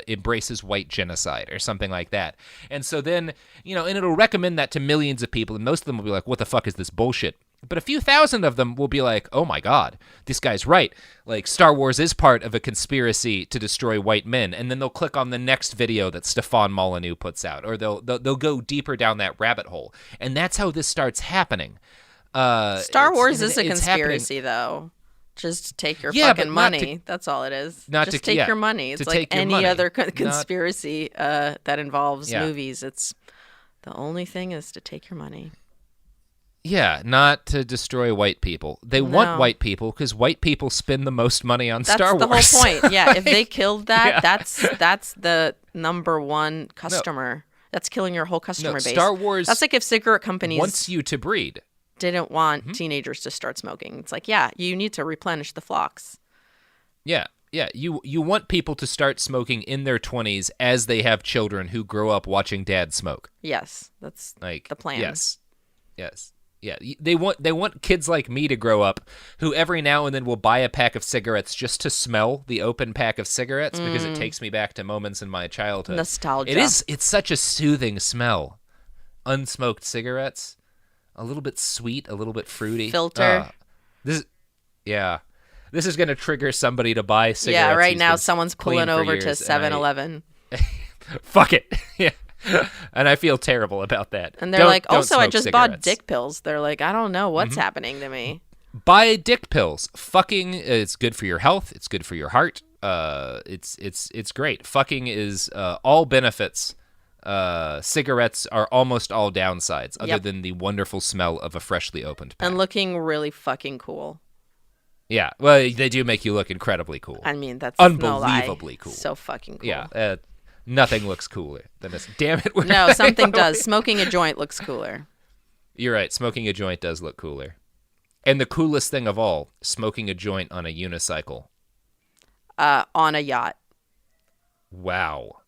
embraces white genocide, or something like that. And so then, and it'll recommend that to millions of people, and most of them will be like, what the fuck is this bullshit? But a few thousand of them will be like, oh my God, this guy's right. Like, Star Wars is part of a conspiracy to destroy white men. And then they'll click on the next video that Stefan Molyneux puts out, or they'll go deeper down that rabbit hole. And that's how this starts happening. Star Wars is a conspiracy, though. Just take your fucking money. That's all it is. Just take your money. It's like any other conspiracy that involves movies. It's the only thing is to take your money. Yeah, not to destroy white people. They want white people because white people spend the most money on Star Wars. That's the whole point. Yeah, if they killed that, that's the number one customer. That's killing your whole customer base. Star Wars. That's like if cigarette companies wants you to breed. Didn't want teenagers to start smoking. It's like, yeah, you need to replenish the flocks. Yeah. Yeah, you want people to start smoking in their 20s as they have children who grow up watching dad smoke. Yes, that's like the plan. Yes. Yeah, they want kids like me to grow up who every now and then will buy a pack of cigarettes just to smell the open pack of cigarettes because it takes me back to moments in my childhood. Nostalgia. It's such a soothing smell. Unsmoked cigarettes, a little bit sweet, a little bit fruity. Filter. This is going to trigger somebody to buy cigarettes. Yeah, right now someone's pulling over to 7-Eleven. Fuck it. Yeah. And I feel terrible about that. And they're like, also, I just bought dick pills. They're like, I don't know what's happening to me. Buy dick pills. Fucking, it's good for your health. It's good for your heart. It's great. Fucking is all benefits. Cigarettes are almost all downsides, other than the wonderful smell of a freshly opened pack. And looking really fucking cool. Yeah, well, they do make you look incredibly cool. I mean, that's unbelievably cool. So fucking cool. Yeah. Nothing looks cooler than this. Damn it. No, something does. Smoking a joint looks cooler. You're right. Smoking a joint does look cooler. And the coolest thing of all, smoking a joint on a unicycle. On a yacht. Wow.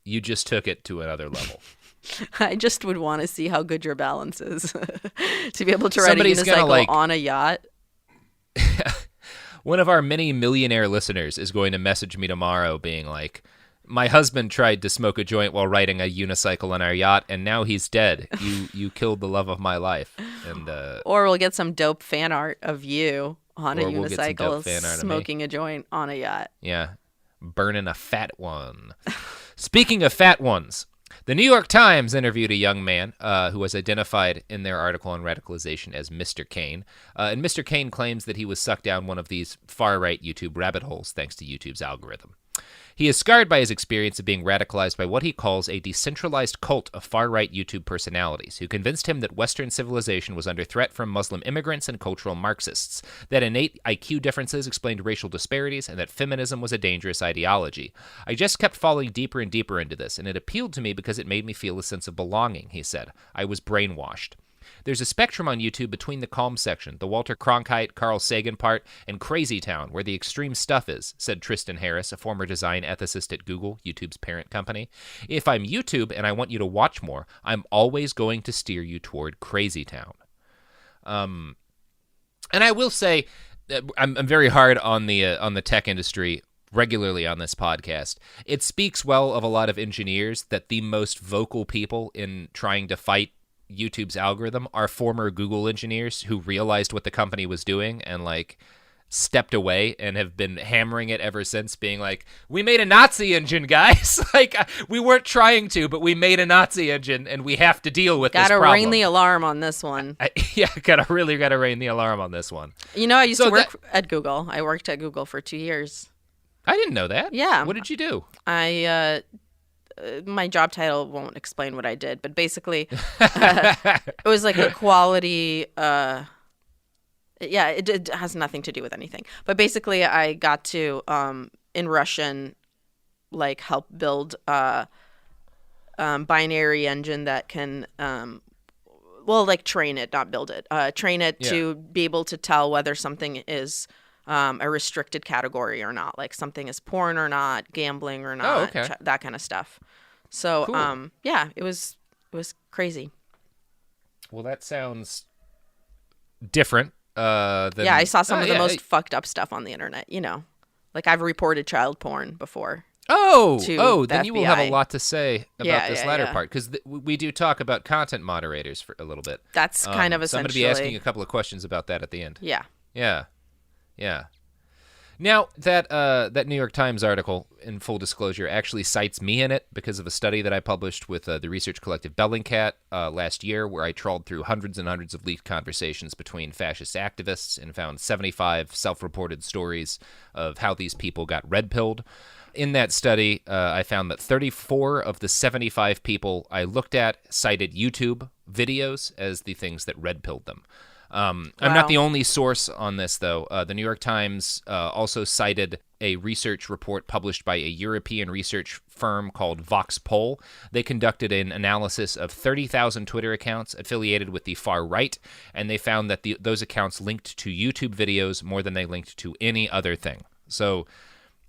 You just took it to another level. I just would want to see how good your balance is. To be able to ride a unicycle on a yacht. One of our many millionaire listeners is going to message me tomorrow being like, my husband tried to smoke a joint while riding a unicycle on our yacht, and now he's dead. You killed the love of my life. And or we'll get some dope fan art of you on a unicycle smoking a joint on a yacht. Yeah, burning a fat one. Speaking of fat ones, the New York Times interviewed a young man who was identified in their article on radicalization as Mr. Kane. And Mr. Kane claims that he was sucked down one of these far-right YouTube rabbit holes thanks to YouTube's algorithm. He is scarred by his experience of being radicalized by what he calls a decentralized cult of far-right YouTube personalities who convinced him that Western civilization was under threat from Muslim immigrants and cultural Marxists, that innate IQ differences explained racial disparities, and that feminism was a dangerous ideology. I just kept falling deeper and deeper into this, and it appealed to me because it made me feel a sense of belonging, he said. I was brainwashed. There's a spectrum on YouTube between the calm section, the Walter Cronkite, Carl Sagan part, and Crazy Town, where the extreme stuff is, said Tristan Harris, a former design ethicist at Google, YouTube's parent company. If I'm YouTube and I want you to watch more, I'm always going to steer you toward Crazy Town. And I will say, I'm very hard on the tech industry regularly on this podcast. It speaks well of a lot of engineers that the most vocal people in trying to fight YouTube's algorithm are former Google engineers who realized what the company was doing and stepped away and have been hammering it ever since, being like, we made a Nazi engine, guys. We weren't trying to, but we made a Nazi engine and we have to deal with this problem. Gotta ring the alarm on this one. Gotta ring the alarm on this one. You know, I used to work at Google. I worked at Google for 2 years. I didn't know that. Yeah. What did you do? My job title won't explain what I did, but basically it was like a quality it has nothing to do with anything, but basically I got to in Russian help build binary engine that can train it, not build it, to be able to tell whether something is a restricted category or not, like something is porn or not, gambling or not, that kind of stuff. So, cool. It was crazy. Well, that sounds different. I saw some of the most fucked up stuff on the internet. You know, I've reported child porn before. the then you will have a FBI. lot to say about Yeah, this yeah, latter yeah. part, because we do talk about content moderators for a little bit. That's kind of So I'm going to essentially. be asking a couple of questions about that at the end. Yeah. Yeah. Now, that New York Times article, in full disclosure, actually cites me in it because of a study that I published with the research collective Bellingcat last year, where I trawled through hundreds and hundreds of leaked conversations between fascist activists and found 75 self-reported stories of how these people got red-pilled. In that study, I found that 34 of the 75 people I looked at cited YouTube videos as the things that red-pilled them. I'm not the only source on this, though. The New York Times also cited a research report published by a European research firm called Vox Poll. They conducted an analysis of 30,000 Twitter accounts affiliated with the far right, and they found that those accounts linked to YouTube videos more than they linked to any other thing. So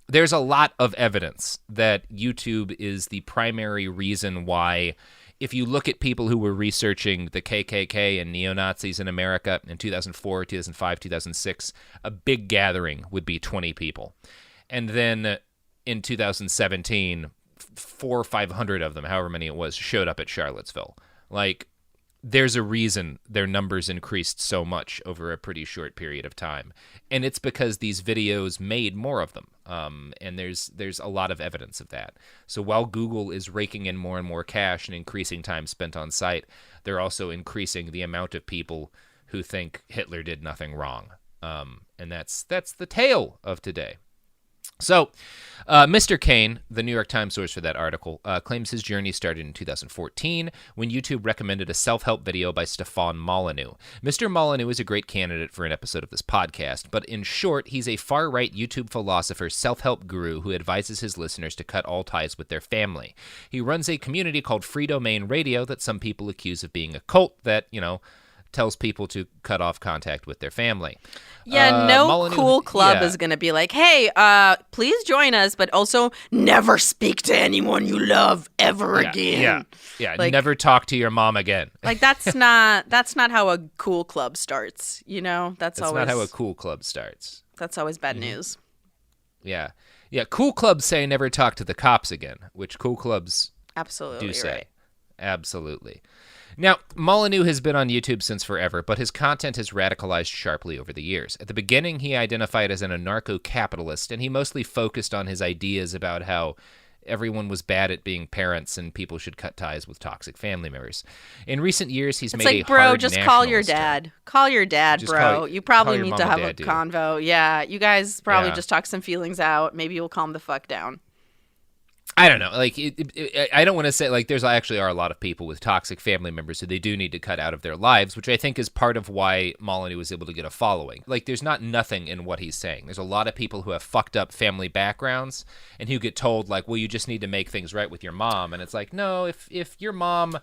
there's a lot of evidence that YouTube is the primary reason why, if you look at people who were researching the KKK and neo-Nazis in America in 2004, 2005, 2006, a big gathering would be 20 people. And then in 2017, 400 or 500 of them, however many it was, showed up at Charlottesville. Like, there's a reason their numbers increased so much over a pretty short period of time. And it's because these videos made more of them. And there's a lot of evidence of that. So while Google is raking in more and more cash and increasing time spent on site, they're also increasing the amount of people who think Hitler did nothing wrong. And that's the tale of today. So, Mr. Kane, the New York Times source for that article, claims his journey started in 2014 when YouTube recommended a self-help video by Stefan Molyneux. Mr. Molyneux is a great candidate for an episode of this podcast, but in short, he's a far-right YouTube philosopher, self-help guru who advises his listeners to cut all ties with their family. He runs a community called Free Domain Radio that some people accuse of being a cult that, tells people to cut off contact with their family. Yeah, no Molyneux, cool club is going to be like, hey, please join us, but also never speak to anyone you love ever again. Yeah, Like, never talk to your mom again. Like, that's not how a cool club starts, That's That's always not how a cool club starts. That's always bad news. Yeah, cool clubs say never talk to the cops again, which cool clubs Absolutely do say. right. Absolutely. Now, Molyneux has been on YouTube since forever, but his content has radicalized sharply over the years. At the beginning, he identified as an anarcho-capitalist, and he mostly focused on his ideas about how everyone was bad at being parents and people should cut ties with toxic family members. In recent years, he's made a It's like, bro, hard just call your nationalist turn. dad. Call your dad, Just bro. You probably call your need mom to and have a dad, dude. convo. Yeah, you guys probably Yeah. just talk some feelings out. Maybe you'll calm the fuck down. I don't know. Like, I don't want to say, like, there's actually are a lot of people with toxic family members who they do need to cut out of their lives, which I think is part of why Molyneux was able to get a following. Like, there's not nothing in what he's saying. There's a lot of people who have fucked up family backgrounds and who get told, like, well, you just need to make things right with your mom. And it's like, no, if your mom,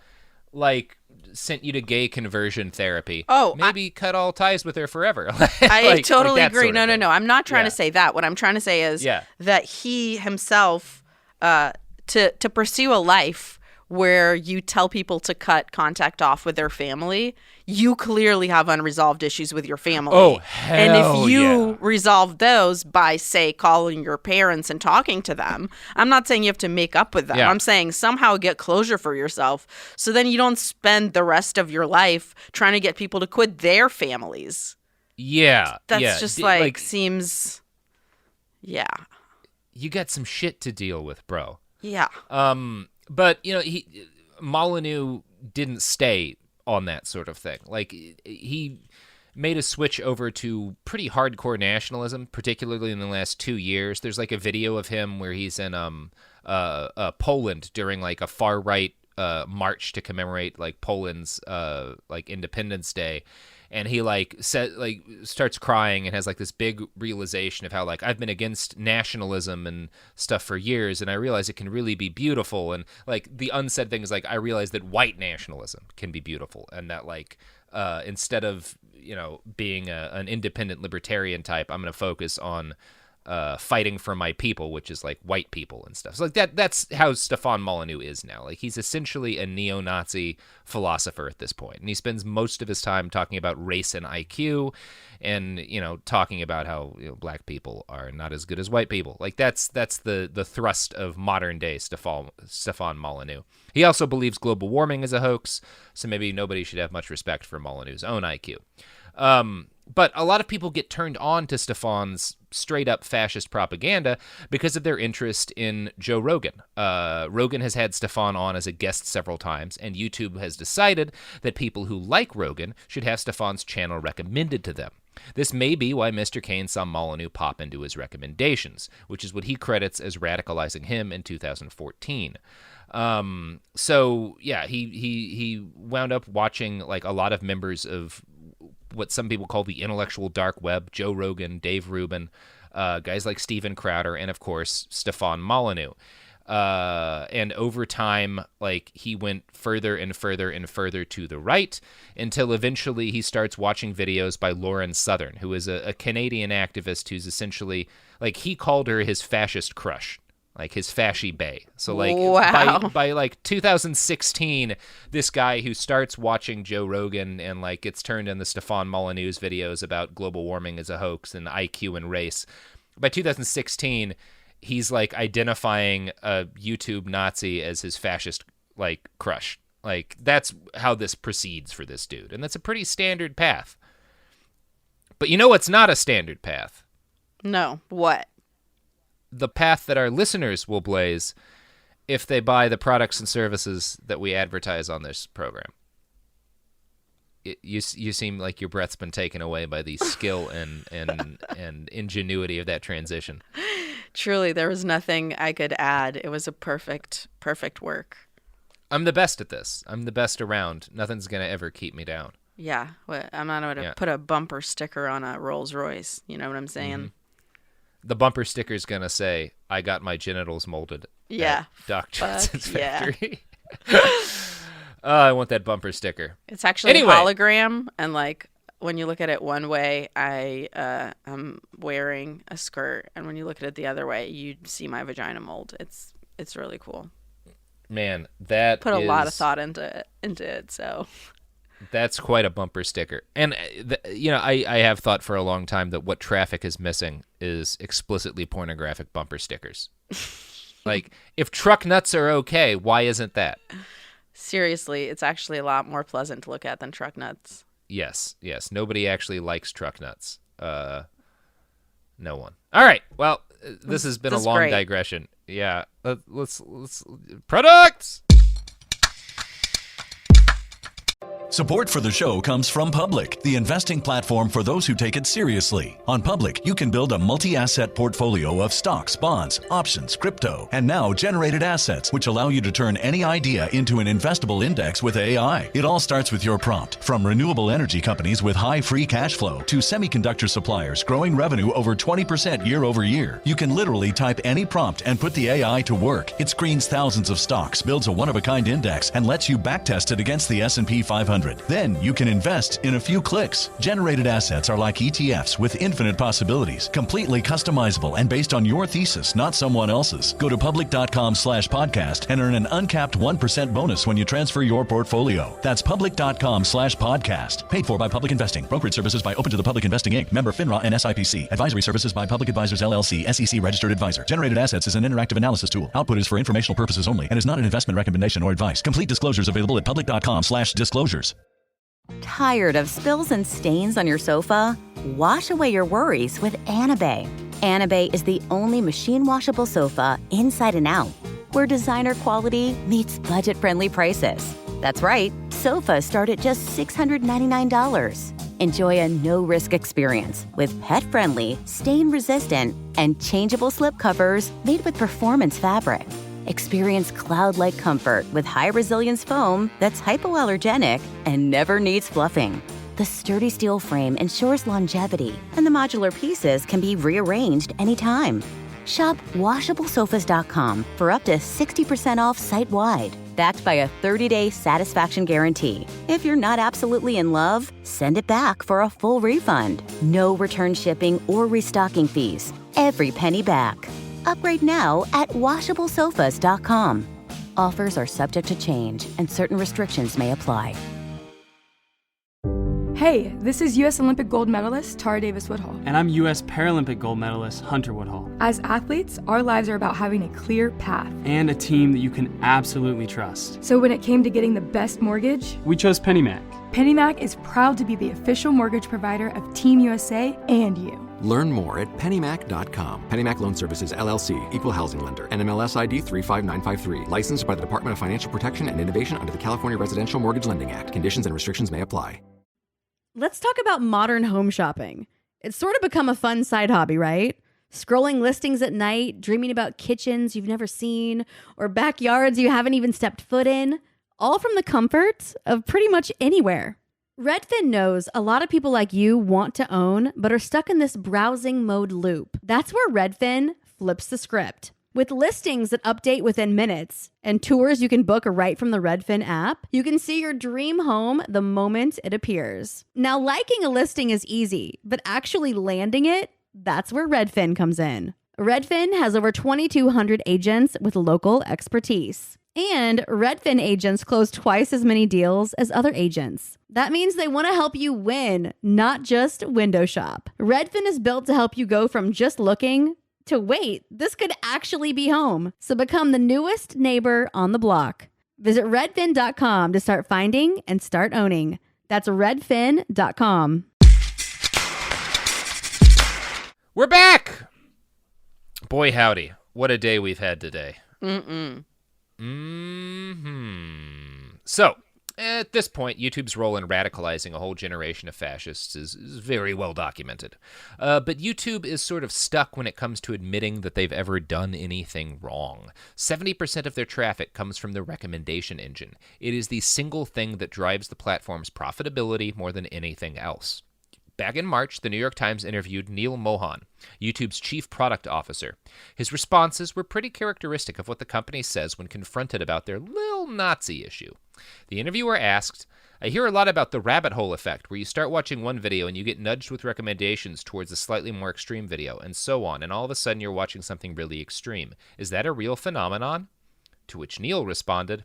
like, sent you to gay conversion therapy, maybe cut all ties with her forever. I totally agree. Sort of No. I'm not trying Yeah. to say that. What I'm trying to say is Yeah. that he himself, to pursue a life where you tell people to cut contact off with their family, you clearly have unresolved issues with your family. Oh, and hell if you yeah. resolve those by, say, calling your parents and talking to them, I'm not saying you have to make up with them. Yeah. I'm saying somehow get closure for yourself so then you don't spend the rest of your life trying to get people to quit their families. Yeah. That's yeah. just D- seems, yeah. You got some shit to deal with, bro. Yeah. But Molyneux didn't stay on that sort of thing. Like, he made a switch over to pretty hardcore nationalism, particularly in the last 2 years. There's like a video of him where he's in Poland during like a far right march to commemorate like Poland's like Independence Day. And he starts crying and has like this big realization of how like I've been against nationalism and stuff for years, and I realize it can really be beautiful. And like the unsaid thing is like I realize that white nationalism can be beautiful, and that like instead of being an independent libertarian type, I'm going to focus on fighting for my people, which is like white people and stuff. So like that's how Stefan Molyneux is now. Like he's essentially a neo-Nazi philosopher at this point. And he spends most of his time talking about race and IQ and, talking about how black people are not as good as white people. Like that's the thrust of modern day Stefan Molyneux. He also believes global warming is a hoax, so maybe nobody should have much respect for Molyneux's own IQ. But a lot of people get turned on to Stefan's straight-up fascist propaganda because of their interest in Joe Rogan. Rogan has had Stefan on as a guest several times, and YouTube has decided that people who like Rogan should have Stefan's channel recommended to them. This may be why Mr. Kane saw Molyneux pop into his recommendations, which is what he credits as radicalizing him in 2014. So yeah, he wound up watching like a lot of members of what some people call the intellectual dark web, Joe Rogan, Dave Rubin, guys like Steven Crowder, and of course, Stefan Molyneux. And over time, like he went further and further and further to the right until eventually he starts watching videos by Lauren Southern, who is a Canadian activist who's essentially, like he called her his fascist crush. Like his fasci bae. So like by like 2016, this guy who starts watching Joe Rogan and like gets turned into Stefan Molyneux's videos about global warming as a hoax and IQ and race. By 2016, he's like identifying a YouTube Nazi as his fascist like crush. Like that's how this proceeds for this dude. And that's a pretty standard path. But you know what's not a standard path? No, what? The path that our listeners will blaze if they buy the products and services that we advertise on this program. You seem like your breath's been taken away by the skill and ingenuity of that transition. Truly, there was nothing I could add. It was a perfect work. I'm the best at this. I'm the best around. Nothing's going to ever keep me down. Yeah. I'm not going to put a bumper sticker on a Rolls Royce. You know what I'm saying? Mm-hmm. The bumper sticker's going to say, I got my genitals molded at Doc Johnson's factory. I want that bumper sticker. It's actually a hologram, and like when you look at it one way, I'm wearing a skirt, and when you look at it the other way, you see my vagina mold. It's really cool. Man, that put a lot of thought into it. So that's quite a bumper sticker. And I have thought for a long time that what traffic is missing is explicitly pornographic bumper stickers. Like, if truck nuts are okay, why isn't that? Seriously, it's actually a lot more pleasant to look at than truck nuts. Yes. Nobody actually likes truck nuts. No one. All right. Well, this has been a long digression. Yeah. Let's products. Support for the show comes from Public, the investing platform for those who take it seriously. On Public, you can build a multi-asset portfolio of stocks, bonds, options, crypto, and now generated assets, which allow you to turn any idea into an investable index with AI. It all starts with your prompt. From renewable energy companies with high free cash flow to semiconductor suppliers growing revenue over 20% year over year, you can literally type any prompt and put the AI to work. It screens thousands of stocks, builds a one-of-a-kind index, and lets you backtest it against the S&P 500. Then you can invest in a few clicks. Generated assets are like ETFs with infinite possibilities, completely customizable and based on your thesis, not someone else's. Go to public.com/podcast and earn an uncapped 1% bonus when you transfer your portfolio. That's public.com/podcast. Paid for by Public Investing. Brokerage services by Open to the Public Investing Inc. Member FINRA and SIPC. Advisory services by Public Advisors LLC, SEC registered advisor. Generated assets is an interactive analysis tool. Output is for informational purposes only and is not an investment recommendation or advice. Complete disclosures available at public.com/disclosures. Tired of spills and stains on your sofa? Wash away your worries with Anabay. Anabay is the only machine washable sofa inside and out, where designer quality meets budget-friendly prices. That's right, sofas start at just $699. Enjoy a no-risk experience with pet-friendly, stain-resistant, and changeable slip covers made with performance fabric. Experience cloud-like comfort with high-resilience foam that's hypoallergenic and never needs fluffing. The sturdy steel frame ensures longevity, and the modular pieces can be rearranged anytime. Shop WashableSofas.com for up to 60% off site-wide. Backed by a 30-day satisfaction guarantee. If you're not absolutely in love, send it back for a full refund. No return shipping or restocking fees. Every penny back. Upgrade now at washablesofas.com. Offers are subject to change and certain restrictions may apply. Hey, this is U.S. Olympic gold medalist Tara Davis-Woodhull. And I'm U.S. Paralympic gold medalist Hunter Woodhull. As athletes, our lives are about having a clear path. And a team that you can absolutely trust. So when it came to getting the best mortgage, we chose PennyMac. PennyMac is proud to be the official mortgage provider of Team USA and you. Learn more at pennymac.com. PennyMac Loan Services, LLC, Equal Housing Lender, NMLS ID 35953. Licensed by the Department of Financial Protection and Innovation under the California Residential Mortgage Lending Act. Conditions and restrictions may apply. Let's talk about modern home shopping. It's sort of become a fun side hobby, right? Scrolling listings at night, dreaming about kitchens you've never seen, or backyards you haven't even stepped foot in, all from the comfort of pretty much anywhere. Redfin knows a lot of people like you want to own, but are stuck in this browsing mode loop. That's where Redfin flips the script. With listings that update within minutes and tours you can book right from the Redfin app, you can see your dream home the moment it appears. Now, liking a listing is easy, but actually landing it, that's where Redfin comes in. Redfin has over 2,200 agents with local expertise. And Redfin agents close twice as many deals as other agents. That means they want to help you win, not just window shop. Redfin is built to help you go from just looking to wait, this could actually be home. So become the newest neighbor on the block. Visit redfin.com to start finding and start owning. That's redfin.com. We're back! Boy, howdy. What a day we've had today. So, at this point, YouTube's role in radicalizing a whole generation of fascists is very well documented. But YouTube is sort of stuck when it comes to admitting that they've ever done anything wrong. 70% of their traffic comes from the recommendation engine. It is the single thing that drives the platform's profitability more than anything else. Back in March, the New York Times interviewed Neil Mohan, YouTube's chief product officer. His responses were pretty characteristic of what the company says when confronted about their little Nazi issue. The interviewer asked, "I hear a lot about the rabbit hole effect, where you start watching one video and you get nudged with recommendations towards a slightly more extreme video, and so on, and all of a sudden you're watching something really extreme. Is that a real phenomenon?" To which Neil responded,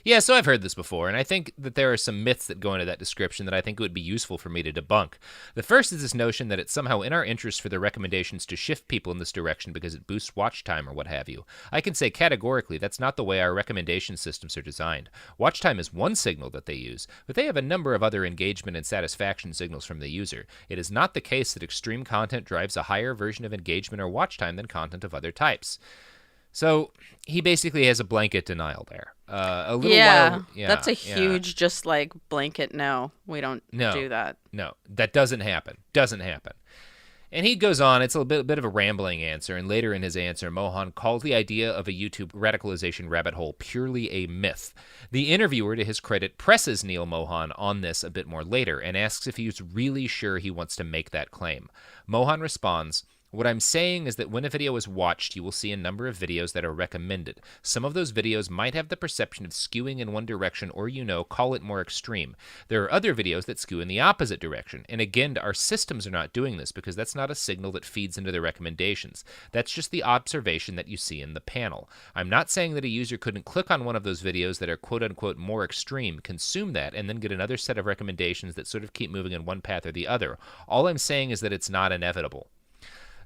"Yeah, so I've heard this before, and I think that there are some myths that go into that description that I think it would be useful for me to debunk. The first is this notion that it's somehow in our interest for the recommendations to shift people in this direction because it boosts watch time or what have you. I can say categorically that's not the way our recommendation systems are designed. Watch time is one signal that they use, but they have a number of other engagement and satisfaction signals from the user. It is not the case that extreme content drives a higher version of engagement or watch time than content of other types." So he basically has a blanket denial there. That's a huge, just like blanket. No, we don't do that. No, that doesn't happen. Doesn't happen. And he goes on. It's a bit of a rambling answer. And later in his answer, Mohan calls the idea of a YouTube radicalization rabbit hole purely a myth. The interviewer, to his credit, presses Neil Mohan on this a bit more later and asks if he's really sure he wants to make that claim. Mohan responds, "What I'm saying is that when a video is watched, you will see a number of videos that are recommended. Some of those videos might have the perception of skewing in one direction or, call it more extreme. There are other videos that skew in the opposite direction. And again, our systems are not doing this because that's not a signal that feeds into the recommendations. That's just the observation that you see in the panel. I'm not saying that a user couldn't click on one of those videos that are quote-unquote more extreme, consume that, and then get another set of recommendations that sort of keep moving in one path or the other. All I'm saying is that it's not inevitable."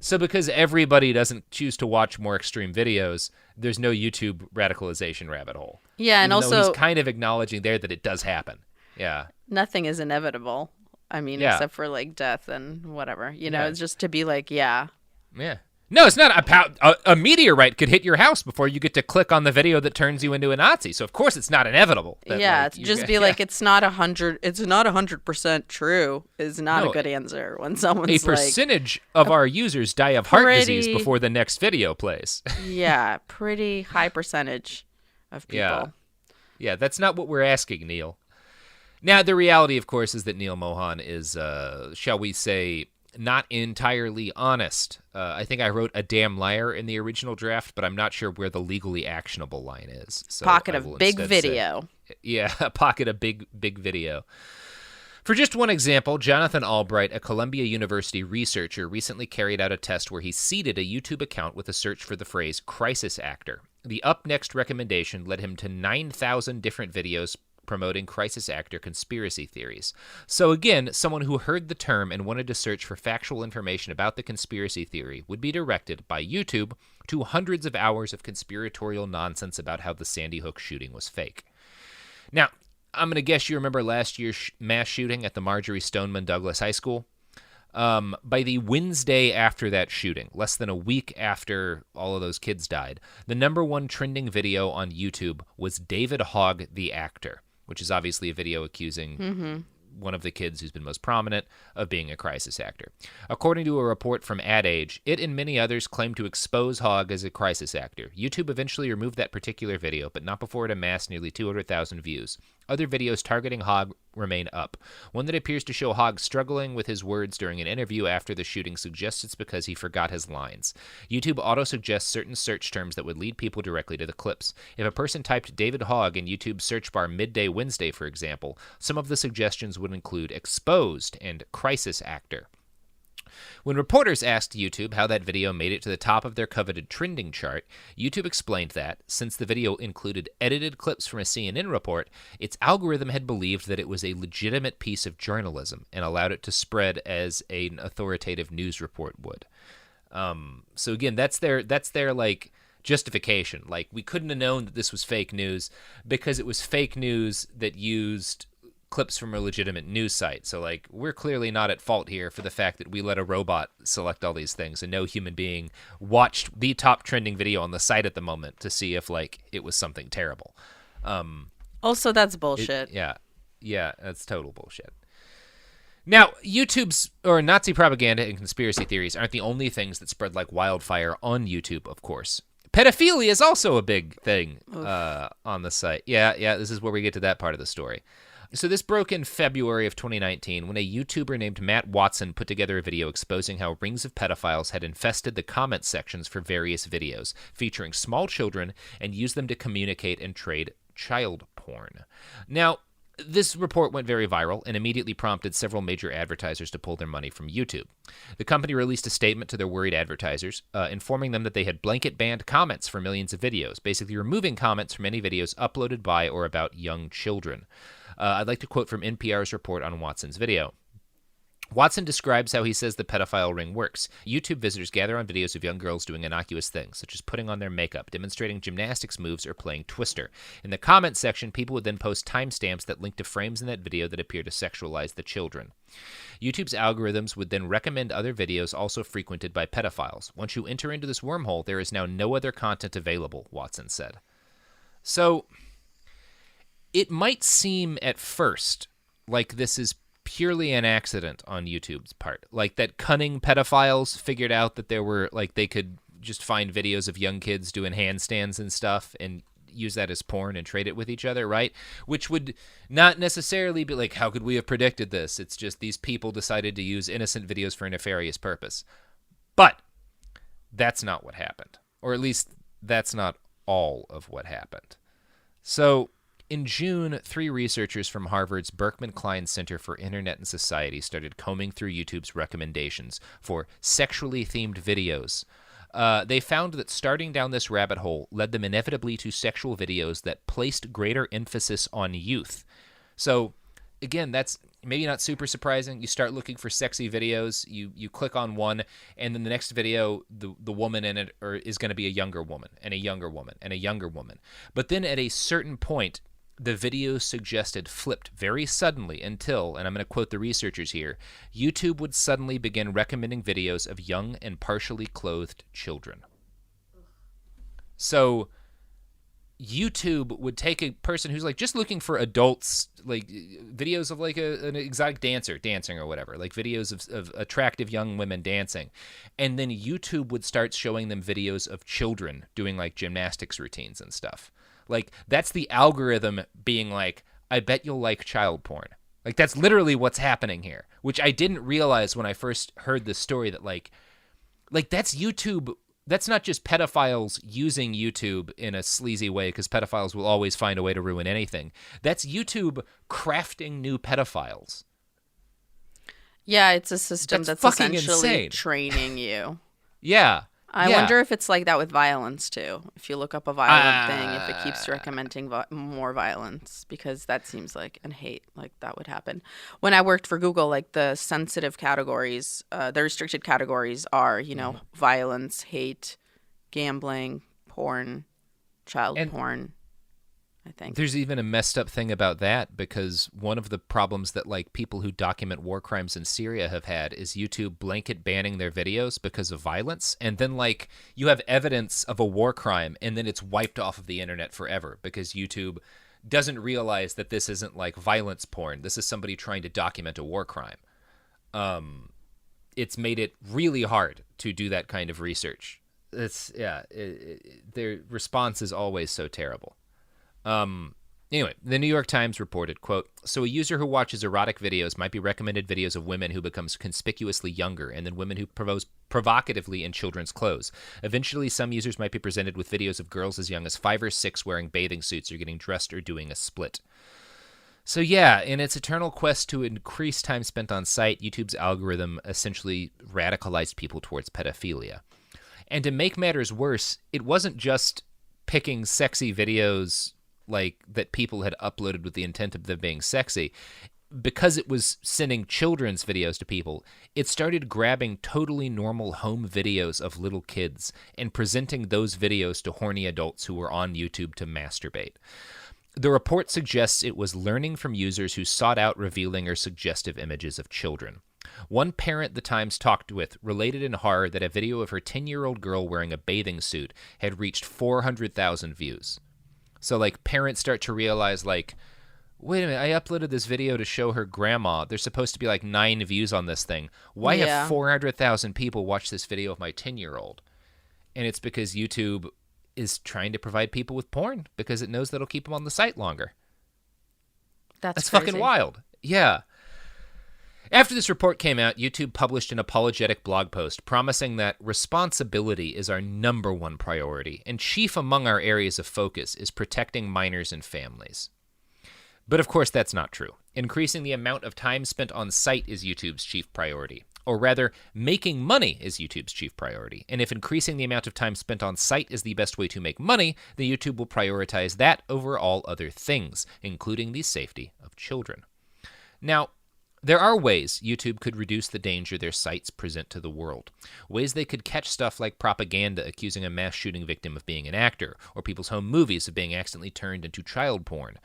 So because everybody doesn't choose to watch more extreme videos, there's no YouTube radicalization rabbit hole. Yeah, and also he's kind of acknowledging there that it does happen. Yeah. Nothing is inevitable. I mean, except for like death and whatever. It's just to be like, yeah. Yeah. No, it's not a meteorite could hit your house before you get to click on the video that turns you into a Nazi. So of course it's not inevitable. Like, it's not 100% true is not a good answer when someone's a percentage of our users die of heart disease before the next video plays. Yeah, pretty high percentage of people. Yeah, that's not what we're asking, Neil. Now, the reality, of course, is that Neil Mohan is, shall we say, not entirely honest. I think I wrote a damn liar in the original draft, but I'm not sure where the legally actionable line is. So Pocket I of will big instead video. a pocket of big video. For just one example, Jonathan Albright, a Columbia University researcher, recently carried out a test where he seeded a YouTube account with a search for the phrase crisis actor. The up next recommendation led him to 9,000 different videos promoting crisis actor conspiracy theories. So again, someone who heard the term and wanted to search for factual information about the conspiracy theory would be directed by YouTube to hundreds of hours of conspiratorial nonsense about how the Sandy Hook shooting was fake. Now, I'm going to guess you remember last year's mass shooting at the Marjorie Stoneman Douglas High School. By the Wednesday after that shooting, less than a week after all of those kids died, the number one trending video on YouTube was David Hogg, the actor, which is obviously a video accusing one of the kids who's been most prominent of being a crisis actor. According to a report from Ad Age, it and many others claim to expose Hogg as a crisis actor. YouTube eventually removed that particular video, but not before it amassed nearly 200,000 views. Other videos targeting Hogg remain up. One that appears to show Hogg struggling with his words during an interview after the shooting suggests it's because he forgot his lines. YouTube auto-suggests certain search terms that would lead people directly to the clips. If a person typed David Hogg in YouTube's search bar midday Wednesday, for example, some of the suggestions would include exposed and crisis actor. When reporters asked YouTube how that video made it to the top of their coveted trending chart, YouTube explained that, since the video included edited clips from a CNN report, its algorithm had believed that it was a legitimate piece of journalism and allowed it to spread as an authoritative news report would. So again, that's their like justification. Like, we couldn't have known that this was fake news because it was fake news that used clips from a legitimate news site. So like, we're clearly not at fault here for the fact that we let a robot select all these things and no human being watched the top trending video on the site at the moment to see if like it was something terrible. Also, that's bullshit. Yeah, that's total bullshit. Now, YouTube's or Nazi propaganda and conspiracy theories aren't the only things that spread like wildfire on YouTube, of course. Pedophilia is also a big thing on the site. Yeah, this is where we get to that part of the story. So this broke in February of 2019 when a YouTuber named Matt Watson put together a video exposing how rings of pedophiles had infested the comment sections for various videos featuring small children and used them to communicate and trade child porn. Now, this report went very viral and immediately prompted several major advertisers to pull their money from YouTube. The company released a statement to their worried advertisers, informing them that they had blanket banned comments for millions of videos, basically removing comments from any videos uploaded by or about young children. I'd like to quote from NPR's report on Watson's video. Watson describes how he says the pedophile ring works. YouTube visitors gather on videos of young girls doing innocuous things, such as putting on their makeup, demonstrating gymnastics moves, or playing Twister. In the comments section, people would then post timestamps that link to frames in that video that appear to sexualize the children. YouTube's algorithms would then recommend other videos also frequented by pedophiles. Once you enter into this wormhole, there is now no other content available, Watson said. So, it might seem at first like this is purely an accident on YouTube's part. Like that cunning pedophiles figured out that there were, like, they could just find videos of young kids doing handstands and stuff and use that as porn and trade it with each other, right? Which would not necessarily be like, how could we have predicted this? It's just these people decided to use innocent videos for a nefarious purpose. But that's not what happened. Or at least that's not all of what happened. So in June, 3 researchers from Harvard's Berkman Klein Center for Internet and Society started combing through YouTube's recommendations for sexually themed videos. They found that starting down this rabbit hole led them inevitably to sexual videos that placed greater emphasis on youth. So, again, that's maybe not super surprising. You start looking for sexy videos, you click on one, and then the next video, the woman in it is going to be a younger woman, and a younger woman, and a younger woman. But then at a certain point, the videos suggested flipped very suddenly until, and I'm going to quote the researchers here, YouTube would suddenly begin recommending videos of young and partially clothed children. So YouTube would take a person who's like just looking for adults, like videos of like an exotic dancer dancing or whatever, like videos of attractive young women dancing. And then YouTube would start showing them videos of children doing like gymnastics routines and stuff. Like, that's the algorithm being like, I bet you'll like child porn. Like, that's literally what's happening here, which I didn't realize when I first heard this story, that like that's YouTube. That's not just pedophiles using YouTube in a sleazy way, because pedophiles will always find a way to ruin anything. That's YouTube crafting new pedophiles. Yeah, it's a system that's fucking essentially insane. training you. Yeah. I wonder if it's like that with violence too. If you look up a violent thing, if it keeps recommending more violence, because that seems like, and hate, like that would happen. When I worked for Google, like the sensitive categories, the restricted categories are, you know, violence, hate, gambling, porn, child porn. I think there's even a messed up thing about that, because one of the problems that like people who document war crimes in Syria have had is YouTube blanket banning their videos because of violence. And then like you have evidence of a war crime and then it's wiped off of the internet forever because YouTube doesn't realize that this isn't like violence porn. This is somebody trying to document a war crime. It's made it really hard to do that kind of research. Their response is always so terrible. Anyway, the New York Times reported, quote, "So a user who watches erotic videos might be recommended videos of women who becomes conspicuously younger, and then women who pose provocatively in children's clothes. Eventually, some users might be presented with videos of girls as young as 5 or 6 wearing bathing suits or getting dressed or doing a split." So yeah, in its eternal quest to increase time spent on site, YouTube's algorithm essentially radicalized people towards pedophilia. And to make matters worse, it wasn't just picking sexy videos like that people had uploaded with the intent of them being sexy. Because it was sending children's videos to people, it started grabbing totally normal home videos of little kids and presenting those videos to horny adults who were on YouTube to masturbate. The report suggests it was learning from users who sought out revealing or suggestive images of children. One parent the Times talked with related in horror that a video of her 10-year-old girl wearing a bathing suit had reached 400,000 views. So, like, parents start to realize, like, wait a minute, I uploaded this video to show her grandma. There's supposed to be, like, 9 views on this thing. Why have 400,000 people watch this video of my 10-year-old? And it's because YouTube is trying to provide people with porn because it knows that'll keep them on the site longer. That's fucking wild. Yeah. After this report came out, YouTube published an apologetic blog post promising that responsibility is our number one priority, and chief among our areas of focus is protecting minors and families. But of course, that's not true. Increasing the amount of time spent on site is YouTube's chief priority. Or rather, making money is YouTube's chief priority. And if increasing the amount of time spent on site is the best way to make money, then YouTube will prioritize that over all other things, including the safety of children. Now, there are ways YouTube could reduce the danger their sites present to the world. Ways they could catch stuff like propaganda accusing a mass shooting victim of being an actor, or people's home movies of being accidentally turned into child porn,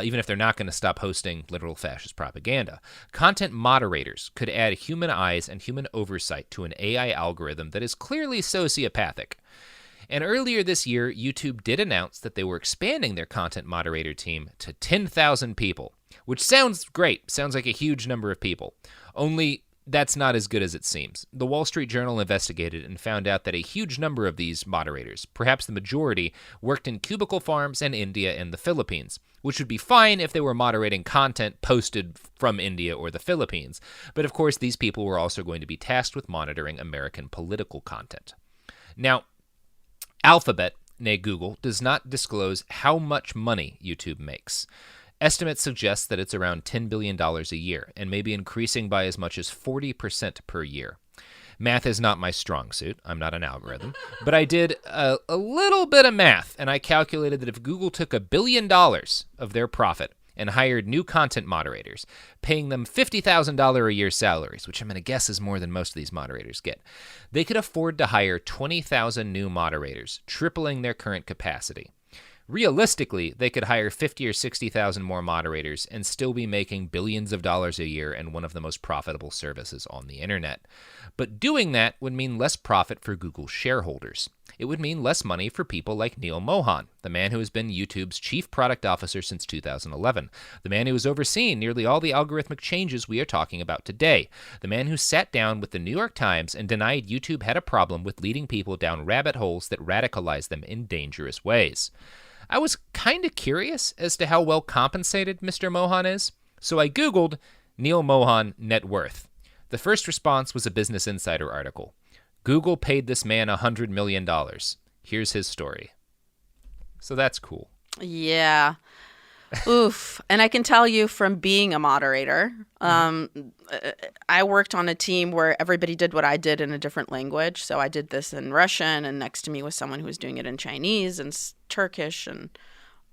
even if they're not going to stop hosting literal fascist propaganda. Content moderators could add human eyes and human oversight to an AI algorithm that is clearly sociopathic. And earlier this year, YouTube did announce that they were expanding their content moderator team to 10,000 people, which sounds great. Sounds like a huge number of people. Only that's not as good as it seems. The Wall Street Journal investigated and found out that a huge number of these moderators, perhaps the majority, worked in cubicle farms in India and the Philippines, which would be fine if they were moderating content posted from India or the Philippines. But of course, these people were also going to be tasked with monitoring American political content. Now, Alphabet, nay Google, does not disclose how much money YouTube makes. Estimates suggest that it's around $10 billion a year, and may be increasing by as much as 40% per year. Math is not my strong suit. I'm not an algorithm. But I did a little bit of math, and I calculated that if Google took $1 billion of their profit and hired new content moderators, paying them $50,000 a year salaries, which I'm going to guess is more than most of these moderators get, they could afford to hire 20,000 new moderators, tripling their current capacity. Realistically, they could hire 50 or 60,000 more moderators and still be making billions of dollars a year and one of the most profitable services on the internet. But doing that would mean less profit for Google shareholders. It would mean less money for people like Neil Mohan, the man who has been YouTube's chief product officer since 2011, the man who has overseen nearly all the algorithmic changes we are talking about today, the man who sat down with the New York Times and denied YouTube had a problem with leading people down rabbit holes that radicalize them in dangerous ways. I was kind of curious as to how well compensated Mr. Mohan is. So I Googled Neil Mohan net worth. The first response was a Business Insider article. Google paid this man $100 million. Here's his story. So that's cool. Yeah. Oof. And I can tell you from being a moderator, I worked on a team where everybody did what I did in a different language. So I did this in Russian, and next to me was someone who was doing it in Chinese and Turkish and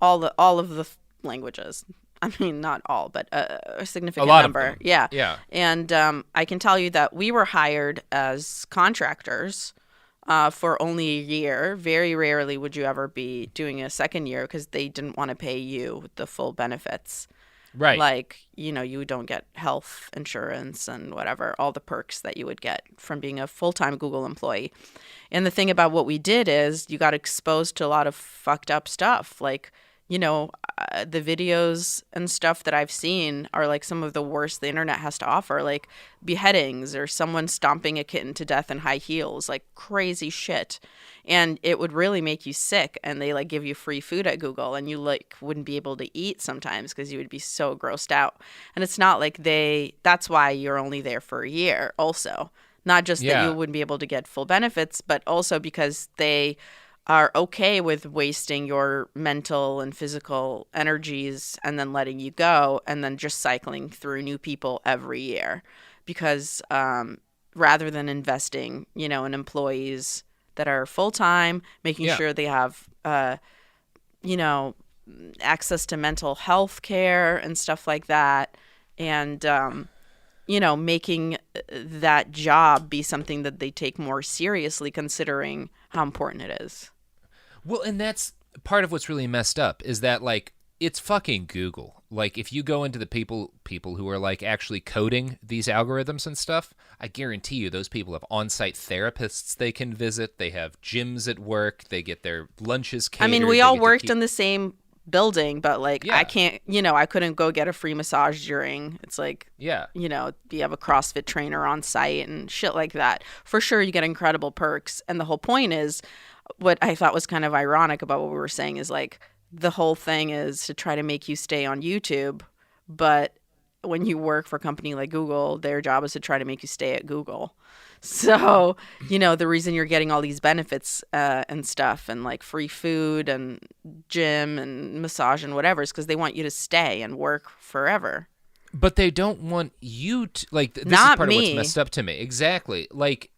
all of the languages. I mean, not all, but a significant number. Of them. Yeah. Yeah. And I can tell you that we were hired as contractors for only a year. Very rarely would you ever be doing a second year because they didn't want to pay you the full benefits. Right. Like, you don't get health insurance and whatever, all the perks that you would get from being a full-time Google employee. And the thing about what we did is you got exposed to a lot of fucked up stuff. Like, the videos and stuff that I've seen are like some of the worst the internet has to offer, like beheadings or someone stomping a kitten to death in high heels, like crazy shit. And it would really make you sick. And they like give you free food at Google, and you like wouldn't be able to eat sometimes because you would be so grossed out. And it's not like that's why you're only there for a year also. Not just that you wouldn't be able to get full benefits, but also because they are okay with wasting your mental and physical energies and then letting you go and then just cycling through new people every year. Because rather than investing, in employees that are full-time, making sure they have, access to mental health care and stuff like that, and, making that job be something that they take more seriously considering how important it is. Well, and that's part of what's really messed up is that, like, it's fucking Google. Like, if you go into the people who are, like, actually coding these algorithms and stuff, I guarantee you those people have on-site therapists they can visit. They have gyms at work. They get their lunches catered. I mean, we all worked in the same building, but, like, I can't, I couldn't go get a free massage during. It's like, you have a CrossFit trainer on site and shit like that. For sure, you get incredible perks. And the whole point is, what I thought was kind of ironic about what we were saying is like the whole thing is to try to make you stay on YouTube. But when you work for a company like Google, their job is to try to make you stay at Google. So, the reason you're getting all these benefits and stuff and like free food and gym and massage and whatever is because they want you to stay and work forever. But they don't want you to, like, this Not is part me. of what's messed up to me. Exactly. Like,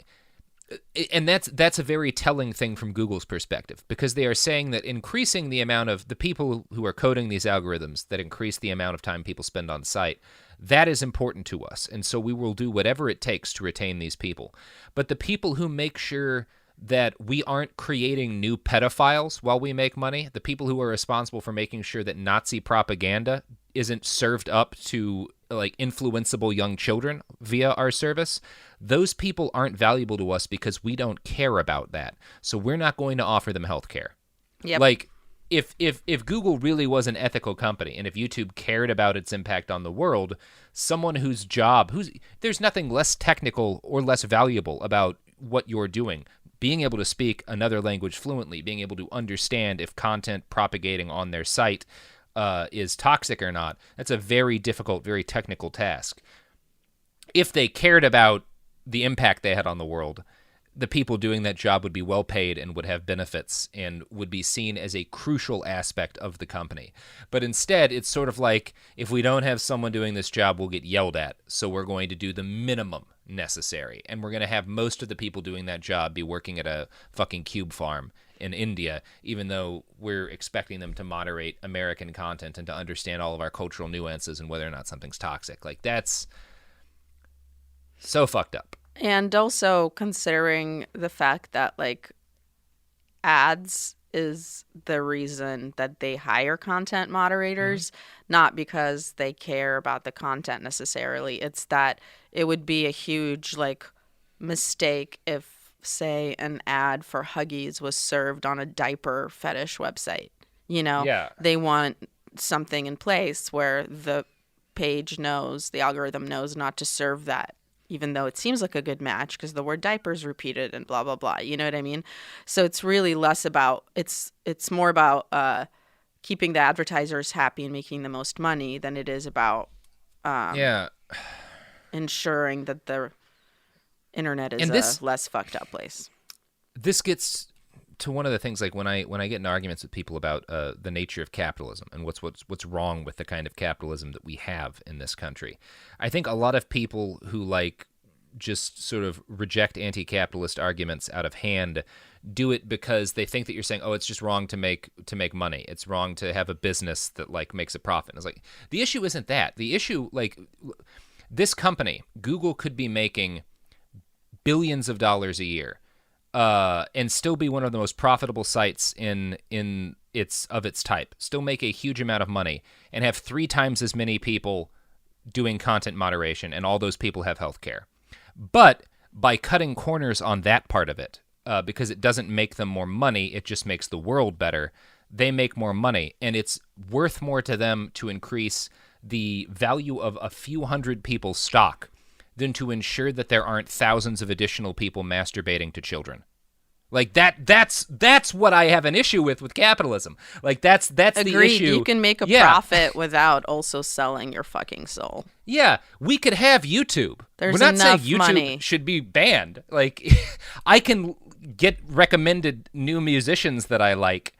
and that's a very telling thing from Google's perspective, because they are saying that increasing the amount of the people who are coding these algorithms that increase the amount of time people spend on site, that is important to us. And so we will do whatever it takes to retain these people. But the people who make sure that we aren't creating new pedophiles while we make money, the people who are responsible for making sure that Nazi propaganda isn't served up to like influenceable young children via our service, those people aren't valuable to us because we don't care about that. So we're not going to offer them health care. Yep. Like if Google really was an ethical company and if YouTube cared about its impact on the world, someone whose there's nothing less technical or less valuable about what you're doing. Being able to speak another language fluently, being able to understand if content propagating on their site is toxic or not, that's a very difficult, very technical task. If they cared about the impact they had on the world, the people doing that job would be well paid and would have benefits and would be seen as a crucial aspect of the company. But instead, it's sort of like, if we don't have someone doing this job, we'll get yelled at. So we're going to do the minimum necessary. And we're going to have most of the people doing that job be working at a fucking cube farm in India, even though we're expecting them to moderate American content and to understand all of our cultural nuances and whether or not something's toxic. Like, that's so fucked up. And also considering the fact that, like, ads is the reason that they hire content moderators, not because they care about the content necessarily. It's that it would be a huge, like, mistake if, say, an ad for Huggies was served on a diaper fetish website. They want something in place where the algorithm knows not to serve that, even though it seems like a good match because the word diaper is repeated and blah, blah, blah. You know what I mean? So it's really less about, it's more about keeping the advertisers happy and making the most money than it is about ensuring that the internet is a less fucked up place. This gets to one of the things, like when I get in arguments with people about the nature of capitalism and what's wrong with the kind of capitalism that we have in this country. I think a lot of people who like just sort of reject anti-capitalist arguments out of hand do it because they think that you're saying, oh, it's just wrong to make money. It's wrong to have a business that like makes a profit. And it's like, the issue isn't that. The issue, like, this company, Google, could be making billions of dollars a year and still be one of the most profitable sites in its type, still make a huge amount of money and have 3 times as many people doing content moderation, and all those people have health care. But by cutting corners on that part of it, because it doesn't make them more money, it just makes the world better, they make more money, and it's worth more to them to increase the value of a few hundred people's stock than to ensure that there aren't thousands of additional people masturbating to children. Like that's what I have an issue with capitalism. Like that's Agreed. The issue. You can make a profit without also selling your fucking soul. Yeah, we could have YouTube. There's We're not saying enough YouTube money. should be banned. Like I can get recommended new musicians that I like.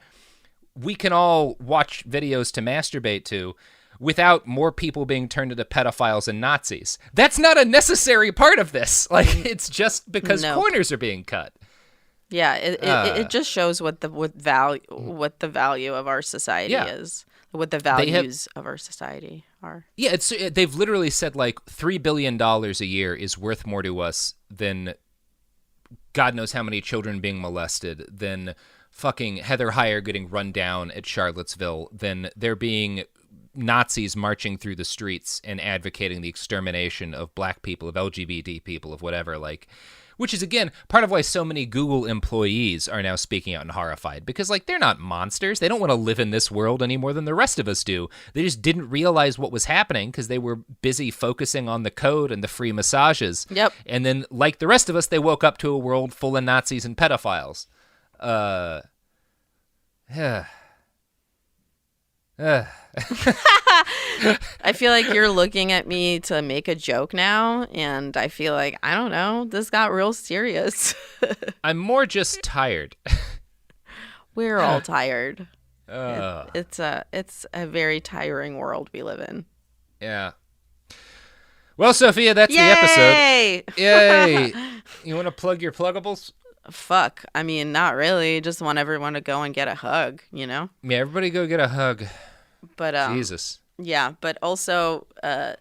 We can all watch videos to masturbate to without more people being turned into pedophiles and Nazis. That's not a necessary part of this. Like it's just because corners are being cut. Yeah, it just shows what the value of our society is, what the values of our society are. Yeah, they've literally said like $3 billion a year is worth more to us than God knows how many children being molested, than fucking Heather Heyer getting run down at Charlottesville, than there being Nazis marching through the streets and advocating the extermination of black people, of LGBT people, of whatever, like. Which is, again, part of why so many Google employees are now speaking out and horrified. Because, like, they're not monsters. They don't want to live in this world any more than the rest of us do. They just didn't realize what was happening because they were busy focusing on the code and the free massages. Yep. And then, like the rest of us, they woke up to a world full of Nazis and pedophiles. I feel like you're looking at me to make a joke now, and I feel like, I don't know, this got real serious. I'm more just tired. We're all tired. It's a very tiring world we live in. Yeah. Well, Sophia, that's the episode. Yay! You want to plug your pluggables? Fuck. I mean, not really. Just want everyone to go and get a hug, you know? Yeah, everybody go get a hug. But Jesus. Yeah, but also I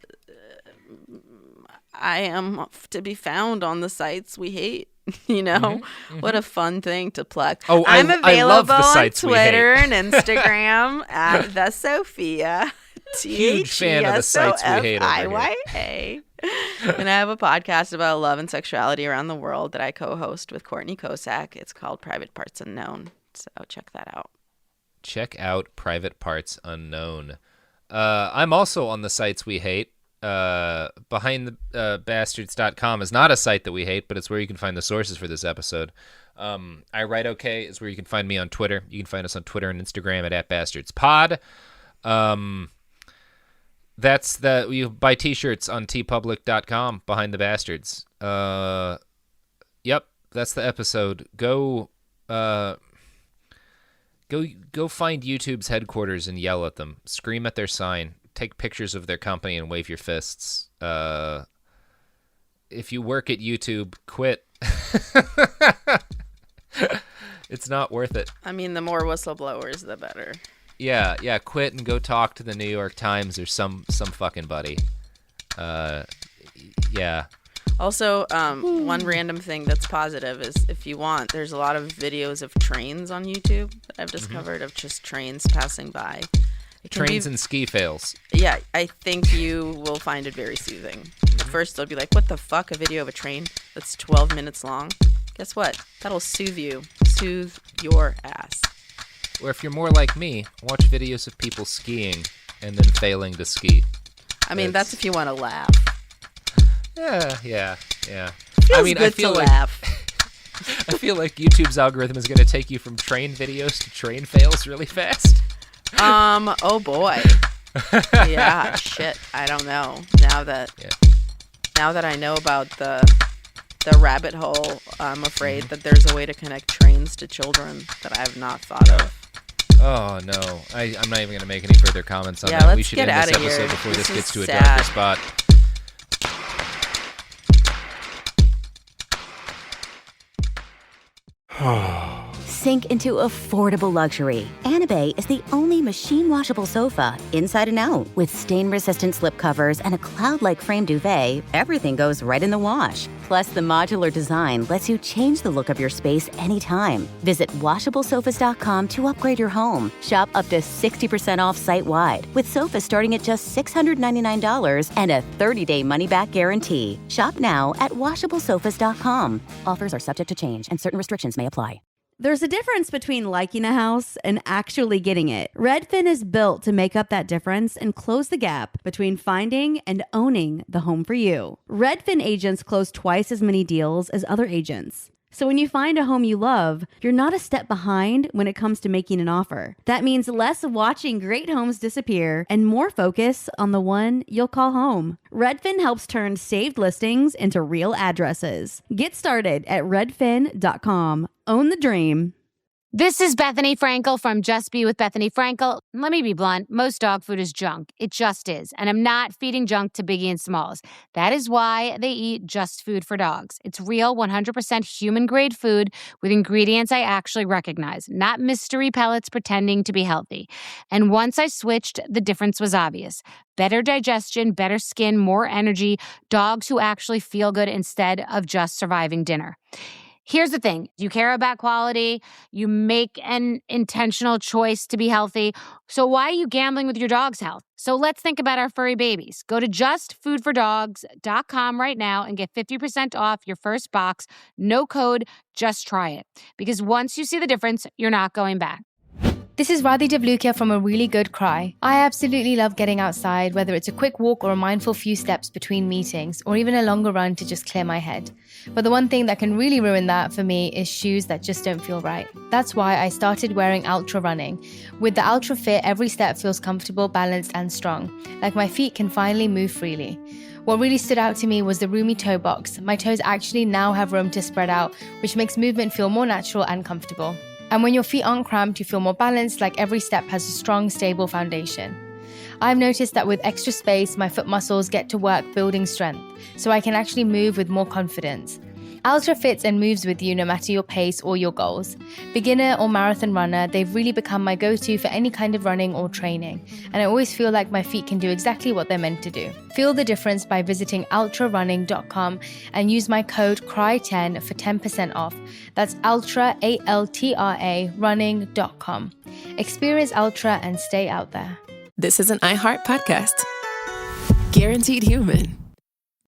am to be found on the sites we hate. You know, what a fun thing to plug. Oh, I'm available on Twitter and Instagram at the Sofiya. Huge fan of the sites we hate over here. And I have a podcast about love and sexuality around the world that I co-host with Courtney Kosak. It's called Private Parts Unknown. So check that out. Check out Private Parts Unknown. I'm also on the sites we hate. BehindTheBastards.com is not a site that we hate, but it's where you can find the sources for this episode. I Write Okay is where you can find me on Twitter. You can find us on Twitter and Instagram at @BastardsPod. That's the you buy t-shirts on tpublic.com, Behind the Bastards. Yep, that's the episode. Go find YouTube's headquarters and yell at them. Scream at their sign. Take pictures of their company and wave your fists. If you work at YouTube, quit. It's not worth it. I mean, the more whistleblowers, the better. Yeah, quit and go talk to the New York Times or some fucking buddy. Yeah. Also, one random thing that's positive is if you want, there's a lot of videos of trains on YouTube that I've discovered of just trains passing by. Trains and ski fails. Yeah, I think you will find it very soothing. At first, they'll be like, what the fuck, a video of a train that's 12 minutes long? Guess what? That'll soothe you. Soothe your ass. Or if you're more like me, watch videos of people skiing and then failing to ski. I mean, that's if you want to laugh. Yeah. Feels good to laugh. I feel like YouTube's algorithm is going to take you from train videos to train fails really fast. Oh boy. Yeah, shit. I don't know. Now that I know about the rabbit hole, I'm afraid that there's a way to connect trains to children that I have not thought of. Oh, no. I'm not even going to make any further comments on that. Let's We should get end this outta episode here. before this gets to a sad. darker spot. Sink into affordable luxury. Anabay is the only machine-washable sofa, inside and out. With stain-resistant slipcovers and a cloud-like frame duvet, everything goes right in the wash. Plus, the modular design lets you change the look of your space anytime. Visit WashableSofas.com to upgrade your home. Shop up to 60% off site-wide, with sofas starting at just $699 and a 30-day money-back guarantee. Shop now at WashableSofas.com. Offers are subject to change, and certain restrictions may apply. There's a difference between liking a house and actually getting it. Redfin is built to make up that difference and close the gap between finding and owning the home for you. Redfin agents close twice as many deals as other agents. So when you find a home you love, you're not a step behind when it comes to making an offer. That means less watching great homes disappear and more focus on the one you'll call home. Redfin helps turn saved listings into real addresses. Get started at redfin.com. Own the dream. This is Bethany Frankel from Just Be With Bethany Frankel. Let me be blunt. Most dog food is junk. It just is. And I'm not feeding junk to Biggie and Smalls. That is why they eat Just Food for Dogs. It's real, 100% human-grade food with ingredients I actually recognize, not mystery pellets pretending to be healthy. And once I switched, the difference was obvious. Better digestion, better skin, more energy, dogs who actually feel good instead of just surviving dinner. Here's the thing. You care about quality. You make an intentional choice to be healthy. So why are you gambling with your dog's health? So let's think about our furry babies. Go to justfoodfordogs.com right now and get 50% off your first box. No code, just try it. Because once you see the difference, you're not going back. This is Radhi Devlukia from A Really Good Cry. I absolutely love getting outside, whether it's a quick walk or a mindful few steps between meetings, or even a longer run to just clear my head. But the one thing that can really ruin that for me is shoes that just don't feel right. That's why I started wearing Ultra running. With the Ultra Fit, every step feels comfortable, balanced, and strong. Like my feet can finally move freely. What really stood out to me was the roomy toe box. My toes actually now have room to spread out, which makes movement feel more natural and comfortable. And when your feet aren't cramped, you feel more balanced, like every step has a strong, stable foundation. I've noticed that with extra space, my foot muscles get to work building strength, so I can actually move with more confidence. Ultra fits and moves with you no matter your pace or your goals. Beginner or marathon runner, they've really become my go-to for any kind of running or training, and I always feel like my feet can do exactly what they're meant to do. Feel the difference by visiting ultrarunning.com and use my code CRY10 for 10% off. That's ultra, ALTRA, running.com. Experience Ultra and stay out there. This is an iHeart podcast. Guaranteed human.